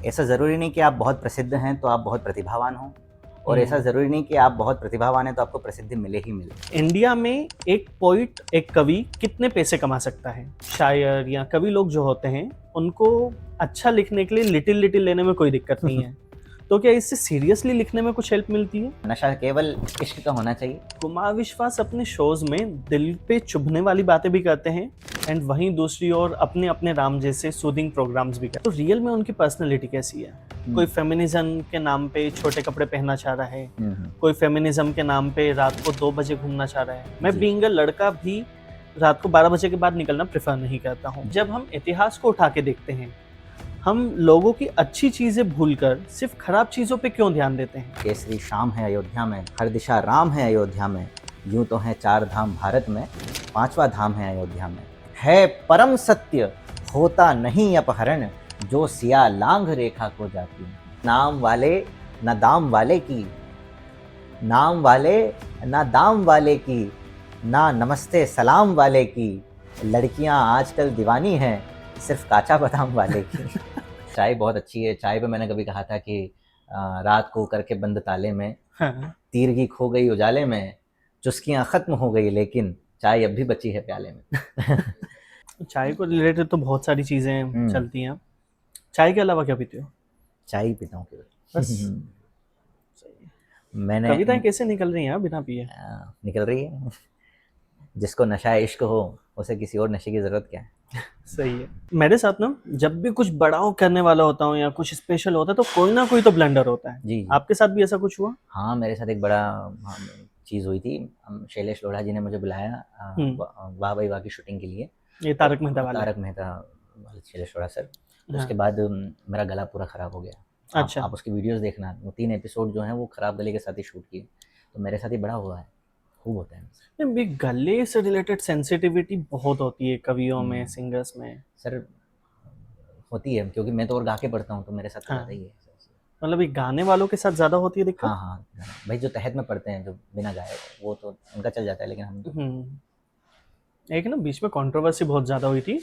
ऐसा ज़रूरी नहीं कि आप बहुत प्रसिद्ध हैं तो आप बहुत प्रतिभावान हो, और ऐसा ज़रूरी नहीं कि आप बहुत प्रतिभावान हैं तो आपको प्रसिद्धि मिले ही मिले। इंडिया में एक पोइट, एक कवि कितने पैसे कमा सकता है? शायर या कवि लोग जो होते हैं उनको अच्छा लिखने के लिए लिटिल लिटिल लेने में कोई दिक्कत नहीं है। तो क्या इससे सीरियसली लिखने में कुछ हेल्प मिलती है? नशा केवल इश्क का होना चाहिए। कुमार विश्वास अपने शोज में दिल पे चुभने वाली बातें भी करते हैं, एंड वहीं दूसरी ओर अपने अपने राम जैसे सूदिंग प्रोग्राम्स भी करते हैं। तो रियल में उनकी पर्सनैलिटी कैसी है? कोई फेमिनिज्म के नाम पे छोटे कपड़े पहनना चाह रहा है, कोई फेमिनिज्म के नाम पे रात को 2 बजे घूमना चाह रहा है। मैं बीइंग अ लड़का भी रात को 12 बजे के बाद निकलना प्रेफर नहीं करता हूँ। जब हम इतिहास को उठा के देखते हैं, हम लोगों की अच्छी चीजें भूलकर सिर्फ खराब चीजों पे क्यों ध्यान देते हैं? केसरी शाम है अयोध्या में, हर दिशा राम है अयोध्या में, यूं तो है 4 धाम भारत में, 5वां धाम है अयोध्या में। है परम सत्य होता नहीं अपहरण, जो सिया लांघ रेखा को जाती। नाम वाले न दाम वाले की, नाम वाले न दाम वाले की, ना नमस्ते सलाम वाले की, लड़कियां आजकल दीवानी हैं सिर्फ काचा बादाम वाले की। चाय बहुत अच्छी है। चाय पे मैंने कभी कहा था कि रात को करके बंद ताले में, हाँ। तीर की खो गई उजाले में, चुस्कियां खत्म हो गई लेकिन चाय अब भी बची है प्याले में। चाय को रिलेटेड तो बहुत सारी चीजें चलती हैं। चाय के अलावा क्या पीते हो? चाय ही पीता हूँ केवल। बस। मैंने कविताएं कैसे निकल रही हैं बिना पिए? निकल रही है। जिसको नशा इश्क हो उसे किसी और नशे की जरूरत क्या है। सही है। मेरे साथ ना जब भी कुछ बड़ा करने वाला होता हूँ या कुछ स्पेशल होता है तो कोई ना कोई तो ब्लंडर होता है। जी। आपके साथ भी ऐसा कुछ हुआ? हाँ, मेरे साथ एक बड़ा चीज़ हुई थी। शैलेश लोढ़ा जी ने मुझे बुलाया वाह भाई वाह की शूटिंग के लिए। ये तारक मेहता वाला? तारक मेहता वाले शैलेश लोढ़ा सर। उसके बाद मेरा गला पूरा ख़राब हो गया। अच्छा। आप उसकी वीडियोस देखना, वो 3 एपिसोड जो हैं वो ख़राब गले के साथ ही शूट किए। तो मेरे साथ ही बड़ा हुआ है, खूब होता है। भी गले से रिलेटेड सेंसिटिविटी बहुत होती है कवियों में, सिंगर्स में। सर होती है, क्योंकि मैं तो और गा के पढ़ता हूँ तो मेरे साथ तो ज़्यादा ही है। मतलब ये गाने वालों के साथ ज़्यादा होती है दिक्कत? हाँ भाई, जो तहत में पढ़ते हैं, जो बिना गाए, वो तो उनका चल जाता है, लेकिन हम एक ना बीच में कंट्रोवर्सी बहुत ज़्यादा हुई थी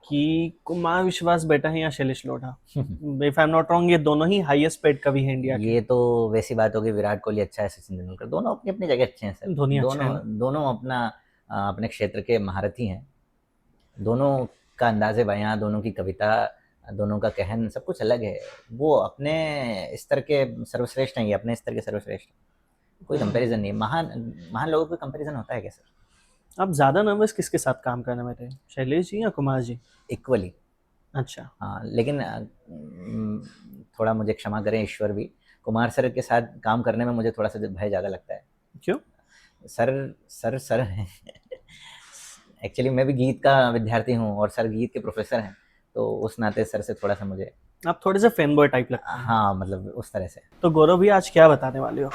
कि कुमार विश्वास बेटा है या Shailesh Lodha. If I am not wrong, ये दोनों ही हाईएस्ट पेड कवि हैं इंडिया के। ये तो वैसी बात होगी, विराट कोहली अच्छा है, सचिन तेंदुलकर, दोनों अपनी अपनी जगह अच्छे हैं सर। धोनी अच्छा है ना? दोनों अपना अपने क्षेत्र के महारथी हैं। दोनों का अंदाज़े बयां, दोनों की कविता, दोनों का कहन सब कुछ अलग है। वो अपने स्तर के सर्वश्रेष्ठ हैं, ये अपने स्तर के सर्वश्रेष्ठ। कोई कंपैरिजन नहीं है। महान लोगों का कंपैरिजन होता है क्या सर? आप ज़्यादा नर्वस किसके साथ काम करने में थे, शैलेश जी या कुमार जी? इक्वली। अच्छा। हाँ, लेकिन थोड़ा मुझे क्षमा करें ईश्वर भी, कुमार सर के साथ काम करने में मुझे थोड़ा सा भय ज़्यादा लगता है। क्यों? सर हैं। एक्चुअली मैं भी गीत का विद्यार्थी हूँ और सर गीत के प्रोफेसर हैं, तो उस नाते सर से थोड़ा सा मुझे, आप थोड़े से फैन बॉय टाइप लगते हैं। हाँ मतलब उस तरह से। तो गौरव भी आज क्या बताने वाले हो?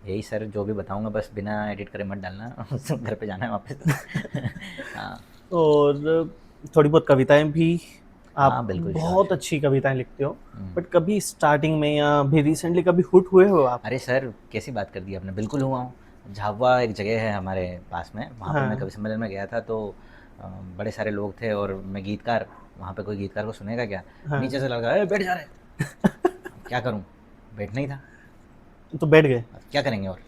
यही सर, जो भी बताऊंगा बस बिना एडिट करे मत डालना। घर पे जाना है वापस। हाँ। और थोड़ी बहुत कविताएं भी आप हाँ बिल्कुल, बहुत अच्छी कविताएं लिखते हो, बट कभी स्टार्टिंग में या अभी रिसेंटली कभी हुट हुए हो आप? अरे सर कैसी बात कर दी आपने, बिल्कुल हुआ हूँ। झाबुआ एक जगह है हमारे पास में, वहाँ पे मैं कवि सम्मेलन में गया था, तो बड़े सारे लोग थे और मैं गीतकार, वहाँ पे कोई गीतकार को सुनेगा क्या? नीचे से लगा बैठ जा रहे। क्या करूँ, बैठना ही था। तो बैठ गए? क्या करेंगे और,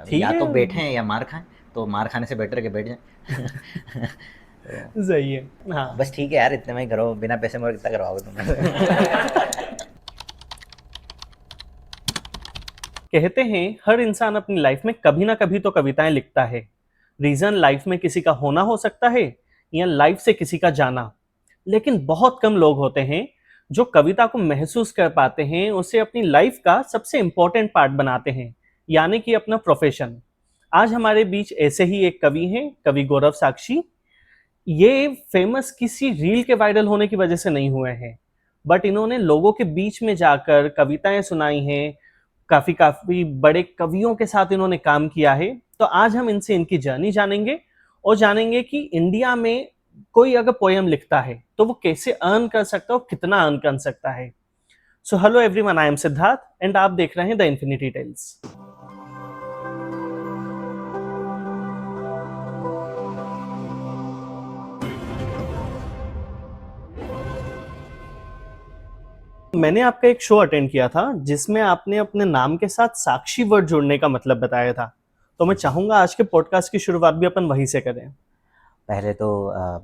ठीक या है। तो बैठें या मार खाएं, तो मार खाने से बेटर के बैठ जाएं। तो सही है। हाँ। बस ठीक है यार, इतने में ही करो, बिना पैसे में कितना करवाओगे तुम। कहते हैं हर इंसान अपनी लाइफ में कभी ना कभी तो कविताएं लिखता है। रीजन लाइफ में किसी का होना हो सकता है या लाइफ से किसी का जाना, लेकिन बहुत कम लोग होते हैं जो कविता को महसूस कर पाते हैं, उसे अपनी लाइफ का सबसे इंपॉर्टेंट पार्ट बनाते हैं, यानी कि अपना प्रोफेशन। आज हमारे बीच ऐसे ही एक कवि हैं, कवि गौरव साक्षी। ये फेमस किसी रील के वायरल होने की वजह से नहीं हुए हैं, बट इन्होंने लोगों के बीच में जाकर कविताएं सुनाई हैं। काफी काफी बड़े कवियों के साथ इन्होंने काम किया है। तो आज हम इनसे इनकी जर्नी जानेंगे और जानेंगे कि इंडिया में कोई अगर पोयम लिखता है तो वो कैसे अर्न कर सकता है और कितना अर्न कर सकता है। So hello everyone, I am Siddharth and आप देख रहे हैं द इन्फिनिटी टेल्स। मैंने आपका एक शो अटेंड किया था जिसमें आपने अपने नाम के साथ साक्षी वर्ड जोड़ने का मतलब बताया था, तो मैं चाहूंगा आज के पॉडकास्ट की शुरुआत भी अपन वहीं से करें। पहले तो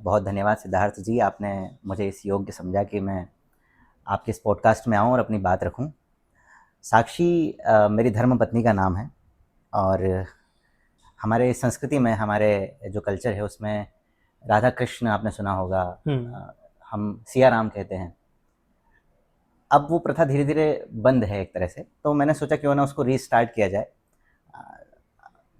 बहुत धन्यवाद सिद्धार्थ जी, आपने मुझे इस योग्य समझा कि मैं आपके इस पॉडकास्ट में आऊँ और अपनी बात रखूँ। साक्षी मेरी धर्मपत्नी का नाम है और हमारे संस्कृति में, हमारे जो कल्चर है उसमें राधा कृष्ण आपने सुना होगा, हम सिया राम कहते हैं। अब वो प्रथा धीरे धीरे बंद है एक तरह से, तो मैंने सोचा क्यों ना उसको रीस्टार्ट किया जाए।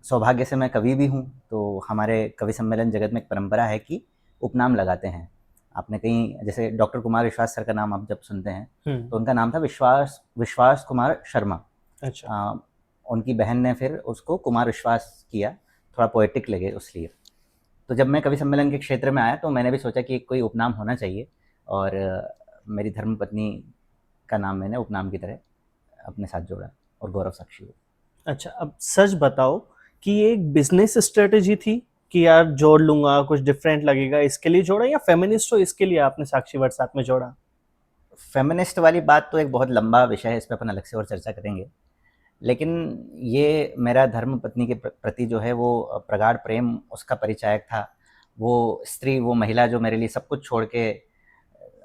सौभाग्य से मैं कवि भी हूँ, तो हमारे कवि सम्मेलन जगत में एक परंपरा है कि उपनाम लगाते हैं। आपने कहीं जैसे डॉक्टर कुमार विश्वास सर का नाम आप जब सुनते हैं तो उनका नाम था विश्वास कुमार शर्मा। अच्छा। उनकी बहन ने फिर उसको कुमार विश्वास किया, थोड़ा पोएटिक लगे उसलिए। तो जब मैं कवि सम्मेलन के क्षेत्र में आया तो मैंने भी सोचा कि कोई उपनाम होना चाहिए, और मेरी धर्मपत्नी का नाम मैंने उपनाम की तरह अपने साथ जोड़ा और गौरव साक्षी हुआ। अच्छा, अब सच बताओ कि ये एक बिजनेस स्ट्रेटेजी थी कि यार जोड़ लूंगा, कुछ डिफरेंट लगेगा इसके लिए जोड़ा, या फेमिनिस्ट हो इसके लिए आपने साक्षी वर्ड साथ में जोड़ा? फेमिनिस्ट वाली बात तो एक बहुत लंबा विषय है, इस पर अपन अलग से और चर्चा करेंगे। लेकिन ये मेरा धर्म पत्नी के प्रति जो है वो प्रगाढ़ प्रेम, उसका परिचायक था। वो स्त्री, वो महिला जो मेरे लिए सब कुछ छोड़ के,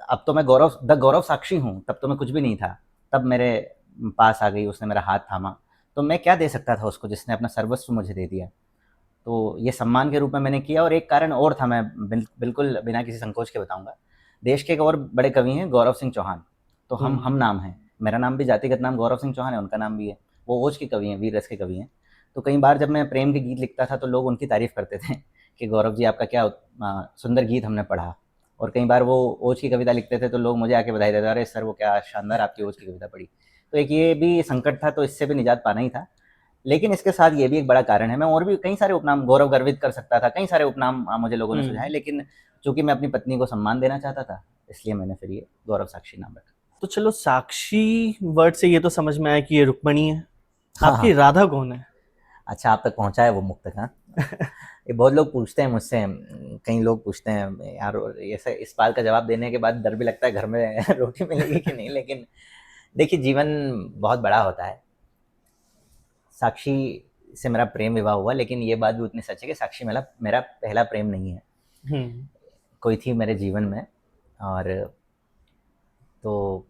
अब तो मैं गौरव साक्षी हूँ, तब तो मैं कुछ भी नहीं था, तब मेरे पास आ गई, उसने मेरा हाथ थामा। तो मैं क्या दे सकता था उसको जिसने अपना सर्वस्व मुझे दे दिया। तो ये सम्मान के रूप में मैंने किया। और एक कारण और था, मैं बिल्कुल बिना किसी संकोच के बताऊंगा। देश के एक और बड़े कवि हैं गौरव सिंह चौहान, तो हम नाम हैं। मेरा नाम भी जातिगत नाम गौरव सिंह चौहान है, उनका नाम भी है। वो ओज के कवि हैं, वीर रस के कवि हैं। तो कई बार जब मैं प्रेम के गीत लिखता था तो लोग उनकी तारीफ़ करते थे कि गौरव जी आपका क्या सुंदर गीत हमने पढ़ा। और कई बार वो ओज की कविता लिखते थे तो लोग मुझे आके बधाई देते, अरे सर वो क्या शानदार आपकी ओज की कविता पढ़ी। तो एक ये भी संकट था, तो इससे भी निजात पाना ही था। लेकिन इसके साथ ये भी एक बड़ा कारण है, मैं और भी कई सारे उपनाम, गौरव गर्वित कर सकता था, कई सारे उपनाम मुझे लोगों ने सुझाए, लेकिन चूंकि मैं अपनी पत्नी को सम्मान देना चाहता था इसलिए मैंने फिर ये गौरव साक्षी नाम रखा। तो चलो, साक्षी वर्ड से ये तो समझ में आया कि ये रुक्मणी है। हाँ आपकी हाँ। राधा कौन है? अच्छा, आप तक पहुंचा है वो मुक्त तक, हाँ। ये बहुत लोग पूछते हैं मुझसे, कई लोग पूछते हैं यार, ऐसे इस बात का जवाब देने के बाद डर भी लगता है घर में रोटी मिलेगी कि नहीं। लेकिन देखिए, जीवन बहुत बड़ा होता है। साक्षी से मेरा प्रेम विवाह हुआ, लेकिन ये बात भी उतनी सच है कि साक्षी मेरा पहला प्रेम नहीं है। कोई थी मेरे जीवन में, और तो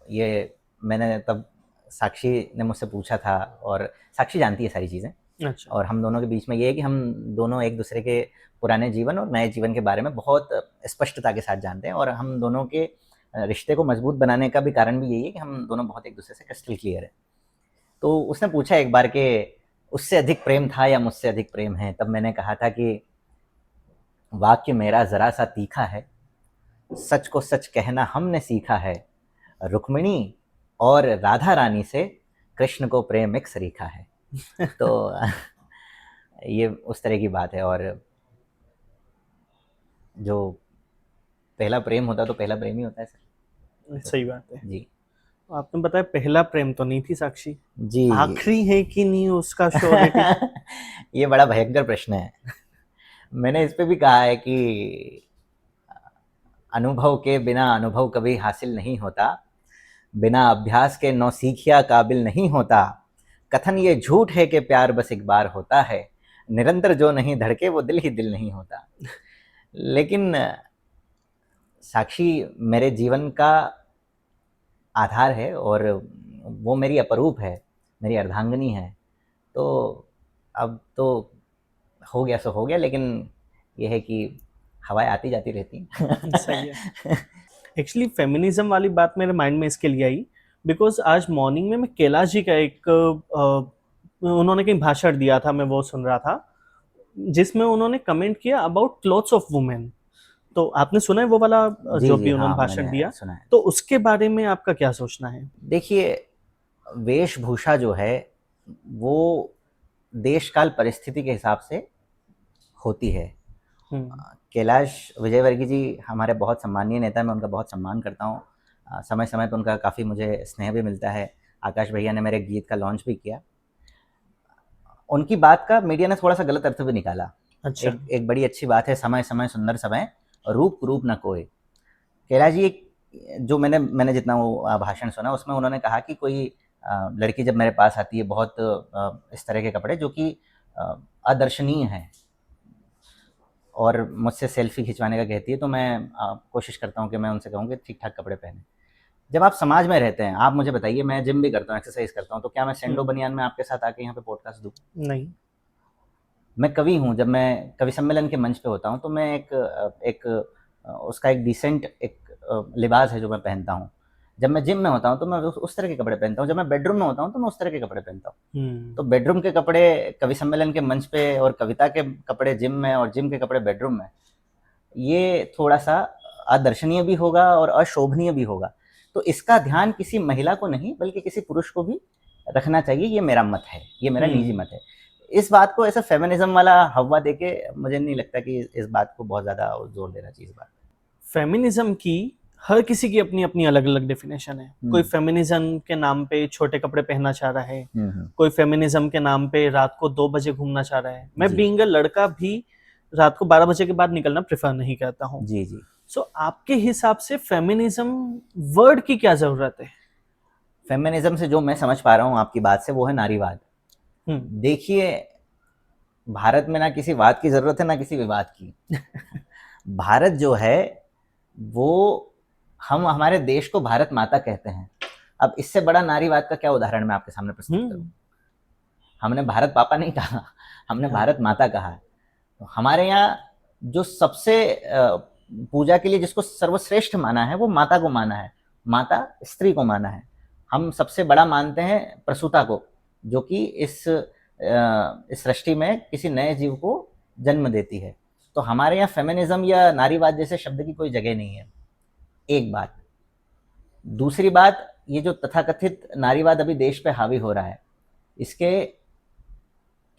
ये मैंने तब, साक्षी ने मुझसे पूछा था, और साक्षी जानती है सारी चीज़ें। अच्छा। और हम दोनों के बीच में ये है कि हम दोनों एक दूसरे के पुराने जीवन और नए जीवन के बारे में बहुत स्पष्टता के साथ जानते हैं, और हम दोनों के रिश्ते को मजबूत बनाने का भी कारण भी यही है कि हम दोनों बहुत एक दूसरे से क्रिस्टल क्लियर है। तो उसने पूछा एक बार कि उससे अधिक प्रेम था या मुझसे अधिक प्रेम है। तब मैंने कहा था कि वाक्य मेरा जरा सा तीखा है, सच को सच कहना हमने सीखा है, रुक्मिणी और राधा रानी से कृष्ण को प्रेम एक सरीखा है। तो ये उस तरह की बात है। और जो पहला प्रेम होता तो पहला प्रेम ही होता है सर। सही बात है। जी तो आपने बताया पहला प्रेम तो नहीं थी साक्षी, जी। आखिरी है कि नहीं उसका श्योरिटी? ये बड़ा भयंकर प्रश्न है। मैंने इस पे भी कहा है कि अनुभव के बिना अनुभव कभी हासिल नहीं होता, बिना अभ्यास के नौसिखिया काबिल नहीं होता, कथन ये झूठ है कि प्यार बस एक बार होता है, निरंतर जो नहीं धड़के वो दिल ही दिल नहीं होता। लेकिन साक्षी मेरे जीवन का आधार है, और वो मेरी अपरूप है, मेरी अर्धांगिनी है। तो अब तो हो गया सो हो गया, लेकिन ये है कि हवाएं आती जाती रहती सही है। एक्चुअली फेमिनिज्म वाली बात मेरे माइंड में इसके लिए आई बिकॉज आज मॉर्निंग में मैं कैलाश जी का एक उन्होंने कहीं भाषण दिया था, मैं वो सुन रहा था जिसमें उन्होंने कमेंट किया अबाउट क्लोथ्स ऑफ वुमेन। तो आपने सुना है वो वाला जी जो जी भी उन्होंने हाँ, भाषण मैंने दिया? सुना है। तो उसके बारे में आपका क्या सोचना है? देखिए, वेशभूषा जो है वो देश काल परिस्थिति के हिसाब से होती है। कैलाश विजयवर्गीय जी हमारे बहुत सम्मानीय नेता हैं, मैं उनका बहुत सम्मान करता हूँ। समय समय पर उनका काफ़ी मुझे स्नेह भी मिलता है। आकाश भैया ने मेरे गीत का लॉन्च भी किया। उनकी बात का मीडिया ने थोड़ा सा गलत अर्थ भी निकाला। अच्छा। एक बड़ी अच्छी बात है, समय समय सुंदर समय, रूप रूप न कोय। कैलाश जी एक जो मैंने जितना वो भाषण सुना उसमें उन्होंने कहा कि कोई लड़की जब मेरे पास आती है बहुत इस तरह के कपड़े जो कि अदर्शनीय हैं और मुझसे सेल्फी खिंचवाने का कहती है, तो मैं कोशिश करता हूँ कि मैं उनसे कहूँ कि ठीक ठाक कपड़े पहने। जब आप समाज में रहते हैं, आप मुझे बताइए, मैं जिम भी करता हूँ, एक्सरसाइज करता हूँ, तो क्या मैं सेंडो बनियान में आपके साथ आके यहाँ पे पॉडकास्ट दूँ? नहीं। मैं कवि हूँ, जब मैं कवि सम्मेलन के मंच पे होता हूँ तो मैं उसका एक डिसेंट लिबास है जो मैं पहनता हूँ। जब मैं जिम में होता हूँ तो मैं उस तरह के कपड़े पहनता हूँ। जब मैं बेडरूम में होता हूँ तो मैं उस तरह के कपड़े पहनता हूँ। तो बेडरूम के कपड़े कवि सम्मेलन के मंच पे और कविता के कपड़े जिम में और जिम के कपड़े बेडरूम में, ये थोड़ा सा अदर्शनीय भी होगा और अशोभनीय भी होगा। तो इसका ध्यान किसी महिला को नहीं बल्कि किसी पुरुष को भी रखना चाहिए। ये मेरा मत है, ये मेरा निजी मत है। इस बात को ऐसा फेमिनिज्म वाला हवा देके मुझे नहीं लगता कि इस बात को बहुत ज़्यादा जोर देना चाहिए इस बात पे। फेमिनिज्म की हर किसी की अपनी अपनी अलग अलग डेफिनेशन है। कोई फेमिनिज्म के नाम पे छोटे कपड़े पहनना चाह रहा है, कोई फेमिनिज्म के नाम पे रात को 2 बजे घूमना चाह रहा है। मैं बीइंग अ लड़का भी रात को 12 बजे के बाद निकलना प्रेफर नहीं करता हूँ। जी जी। सो आपके हिसाब से फेमिनिज्म वर्ड की क्या जरूरत है? फेमिनिज्म से जो मैं समझ पा रहा हूँ आपकी बात से, वो है नारीवाद। देखिए, भारत में ना किसी वाद की जरूरत है ना किसी विवाद की। भारत जो है वो, हम हमारे देश को भारत माता कहते हैं। अब इससे बड़ा नारीवाद का क्या उदाहरण मैं आपके सामने प्रस्तुत करूं? हमने भारत पापा नहीं कहा, हमने भारत माता कहा। तो हमारे यहाँ जो सबसे पूजा के लिए जिसको सर्वश्रेष्ठ माना है वो माता को माना है, माता स्त्री को माना है। हम सबसे बड़ा मानते हैं प्रसूता को, जो कि इस सृष्टि में किसी नए जीव को जन्म देती है। तो हमारे यहाँ फेमिनिज्म या नारीवाद जैसे शब्द की कोई जगह नहीं है, एक बात। दूसरी बात, ये जो तथाकथित नारीवाद अभी देश पे हावी हो रहा है, इसके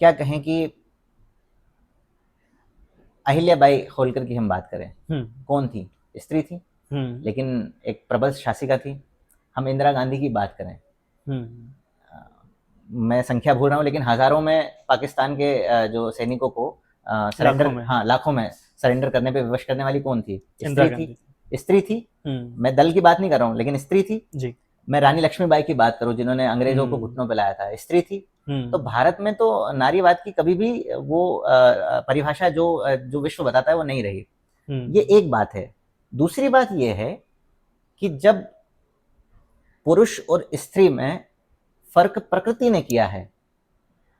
क्या कहें कि अहिल्याबाई होलकर की हम बात करें, कौन थी? स्त्री थी, लेकिन एक प्रबल शासिका थी। हम इंदिरा गांधी की बात करें, मैं संख्या भूल रहा हूँ लेकिन हजारों में पाकिस्तान के जो सैनिकों को सरेंडर, हाँ लाखों में सरेंडर करने पे विवश करने वाली कौन थी? स्त्री थी। मैं दल की बात नहीं कर रहा हूँ लेकिन स्त्री थी जी। मैं रानी लक्ष्मीबाई की बात करूं जिन्होंने अंग्रेजों को घुटनों पे लाया था, स्त्री थी। तो भारत में तो नारीवाद की कभी भी वो परिभाषा जो विश्व बताता है वो नहीं रही। ये एक बात है। दूसरी बात ये है कि जब पुरुष और स्त्री में फर्क प्रकृति ने किया है,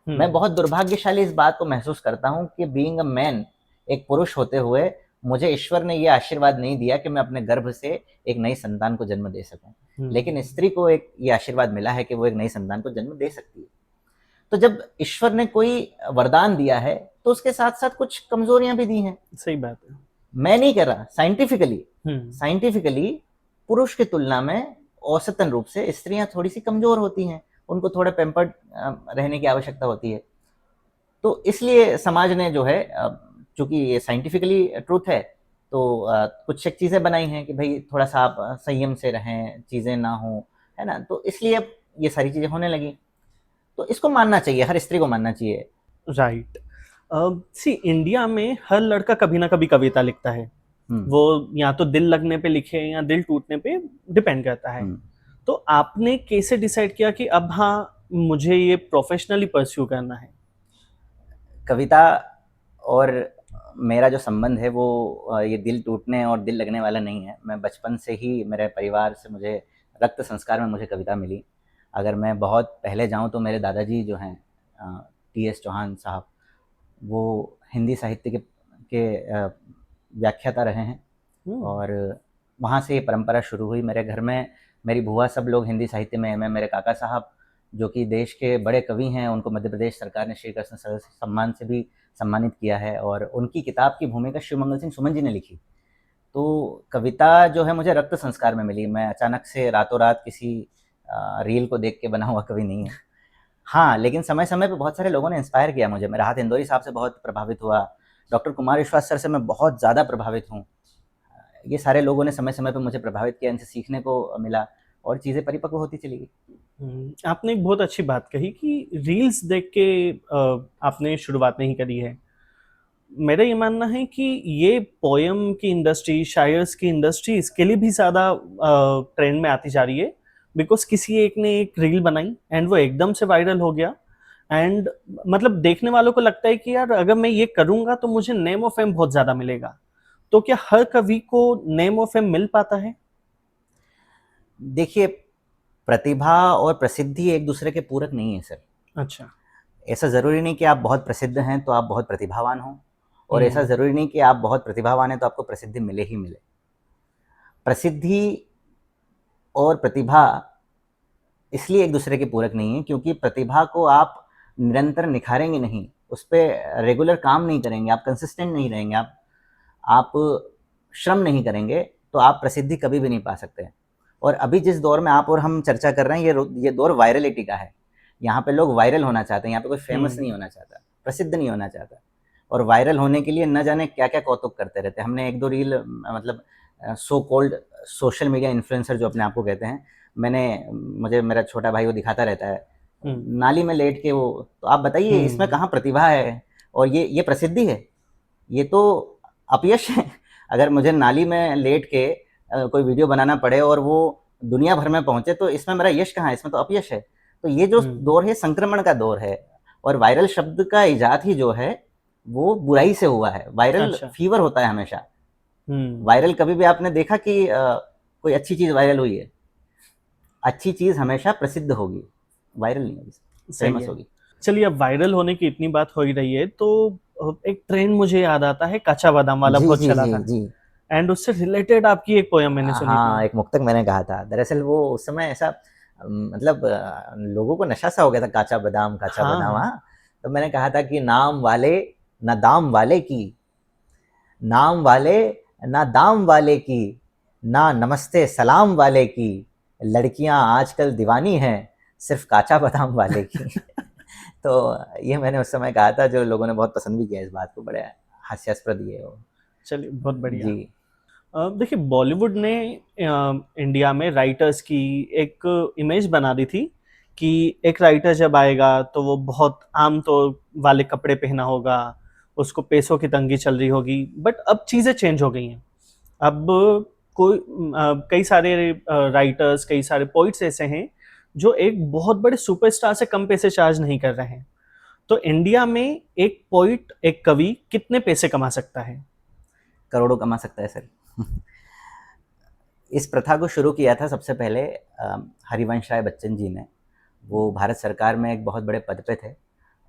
मैं बहुत दुर्भाग्यशाली इस बात को महसूस करता हूं कि बीइंग अ मैन, एक पुरुष होते हुए मुझे ईश्वर ने यह आशीर्वाद नहीं दिया कि मैं अपने गर्भ से एक नई संतान को जन्म दे सकूं। लेकिन स्त्री को एक ये आशीर्वाद मिला है कि वो एक नई संतान को जन्म दे सकती है। तो जब ईश्वर ने कोई वरदान दिया है तो उसके साथ साथ कुछ कमजोरियां भी दी हैं। सही बात है। मैं नहीं कह रहा, साइंटिफिकली पुरुष की तुलना में औसतन रूप से स्त्रियां थोड़ी सी कमजोर होती हैं, उनको थोड़े पैम्पर्ड रहने की आवश्यकता होती है। तो इसलिए समाज ने जो है, चूंकि ये साइंटिफिकली ट्रूथ है, तो कुछ एक चीज़ें बनाई हैं कि भाई थोड़ा सा आप संयम से रहें, चीज़ें ना हो, है ना। तो इसलिए अब ये सारी चीज़ें होने लगी। तो इसको मानना चाहिए, हर स्त्री को मानना चाहिए। राइट। सी इंडिया में हर लड़का कभी ना कभी कविता लिखता है। वो या तो दिल लगने पे लिखे या दिल टूटने पे, डिपेंड करता है। तो आपने कैसे डिसाइड किया कि अब हाँ मुझे ये प्रोफेशनली परस्यू करना है? कविता और मेरा जो संबंध है वो ये दिल टूटने और दिल लगने वाला नहीं है। मैं बचपन से ही, मेरे परिवार से मुझे रक्त संस्कार में मुझे कविता मिली। अगर मैं बहुत पहले जाऊं तो मेरे दादाजी जो हैं टी.एस. चौहान साहब, वो हिंदी साहित्य के व्याख्याता रहे हैं और वहाँ से ये परंपरा शुरू हुई। मेरे घर में मेरी बुआ सब लोग हिंदी साहित्य में एमए। मेरे काका साहब जो कि देश के बड़े कवि हैं, उनको मध्य प्रदेश सरकार ने श्री कृष्ण सम्मान से भी सम्मानित किया है और उनकी किताब की भूमिका शिवमंगल सिंह सुमन जी ने लिखी। तो कविता जो है मुझे रक्त संस्कार में मिली। मैं अचानक से रातों रात किसी रील को देख के बना हुआ कवि नहीं है। हाँ, लेकिन समय समय पे बहुत सारे लोगों ने इंस्पायर किया मुझे। मैं राहत इंदौरी साहब से बहुत प्रभावित हुआ, डॉक्टर कुमार विश्वास सर से मैं बहुत ज़्यादा प्रभावित हूँ। ये सारे लोगों ने समय समय पे मुझे प्रभावित किया, इनसे सीखने को मिला और चीज़ें परिपक्व होती चली गई। आपने एक बहुत अच्छी बात कही कि रील्स देख के आपने शुरुआत नहीं करी है। मेरा ये मानना है कि ये पोयम की इंडस्ट्री, शायर्स की इंडस्ट्री इसके लिए भी ज़्यादा ट्रेंड में आती जा रही है, बिकॉज़ किसी एक ने एक रील बनाई एंड वो एकदम से वायरल हो गया एंड मतलब देखने वालों को लगता है कि यार अगर मैं ये करूँगा तो मुझे नेम और फेम बहुत ज़्यादा मिलेगा। तो क्या हर कवि को नेम और फेम मिल पाता है? देखिए, प्रतिभा और प्रसिद्धि एक दूसरे के पूरक नहीं है सर। अच्छा। ऐसा ज़रूरी नहीं कि आप बहुत प्रसिद्ध हैं तो आप बहुत प्रतिभावान हो, और ऐसा हुँ, ज़रूरी नहीं कि आप बहुत प्रतिभावान हैं तो आपको प्रसिद्धि मिले ही मिले। प्रसिद्धि और प्रतिभा इसलिए एक दूसरे के पूरक नहीं है क्योंकि प्रतिभा को आप निरंतर निखारेंगे नहीं, उस पे रेगुलर काम नहीं करेंगे, आप कंसिस्टेंट नहीं रहेंगे, आप श्रम नहीं करेंगे, तो आप प्रसिद्धि कभी भी नहीं पा सकते। और अभी जिस दौर में आप और हम चर्चा कर रहे हैं, ये दौर वायरलिटी का है। यहाँ पे लोग वायरल होना चाहते हैं, यहाँ पे कोई फेमस नहीं हुँ, होना चाहता, प्रसिद्ध नहीं होना चाहता। और वायरल होने के लिए न जाने क्या-क्या कौतुक करते रहते हैं। हमने 1-2 रील मतलब so called social media influencer जो अपने आप को कहते हैं, मुझे मेरा छोटा भाई वो दिखाता रहता है, हुँ, नाली में लेट के वो, तो आप बताइए इसमें हुँ, कहाँ प्रतिभा है? और ये प्रसिद्धि है? ये तो अपयश है। अगर मुझे नाली में लेट के कोई वीडियो बनाना पड़े और वो दुनिया भर में पहुँचे तो इसमें मेरा यश कहाँ है? इसमें तो अपयश है। तो ये जो हुँ, दौर है संक्रमण का दौर है, और वायरल शब्द का इजाद ही जो है वो बुराई से हुआ है। वायरल अच्छा। फीवर होता है हमेशा। हुँ, वायरल कभी भी आपने देखा कि कोई अच्छी चीज़ वायरल हुई है? अच्छी चीज़ हमेशा प्रसिद्ध होगी, वायरल नहीं होगी, सही फेमस है। होगी। चलिए अब वायरल होने की इतनी बात हो ही रही है तो एक ट्रेंड मुझे याद आता है कच्चा बादाम वाला जी, बहुत जी, चला जी, था जी। एंड उससे रिलेटेड आपकी एक पोयम मैंने सुनी थी। हाँ, एक मुक्तक मैंने कहा था। दरअसल वो उस समय ऐसा मतलब लोगों को नशा सा हो गया था, काचा बादाम, हाँ, हाँ। तो मैंने कहा था कि नाम वाले ना दाम वाले की, नाम वाले ना दाम वाले की, ना नमस्ते सलाम वाले की, लड़कियां आजकल दीवानी हैं सिर्फ काचा बादाम वाले की। तो ये मैंने उस समय कहा था, जो लोगों ने बहुत पसंद भी किया इस बात को, बड़े हास्यास्पद ये वो। चलिए बहुत बढ़िया। जी, देखिए बॉलीवुड ने इंडिया में राइटर्स की एक इमेज बना दी थी कि एक राइटर जब आएगा तो वो बहुत आम तौर वाले कपड़े पहना होगा, उसको पैसों की तंगी चल रही होगी, बट अब चीज़ें चेंज हो गई हैं। अब कई सारे राइटर्स, कई सारे पोइट्स ऐसे हैं जो एक बहुत बड़े सुपरस्टार से कम पैसे चार्ज नहीं कर रहे हैं। तो इंडिया में एक पोइट, एक कवि कितने पैसे कमा सकता है? करोड़ों कमा सकता है सर। इस प्रथा को शुरू किया था सबसे पहले हरिवंश राय बच्चन जी ने। वो भारत सरकार में एक बहुत बड़े पद पे थे,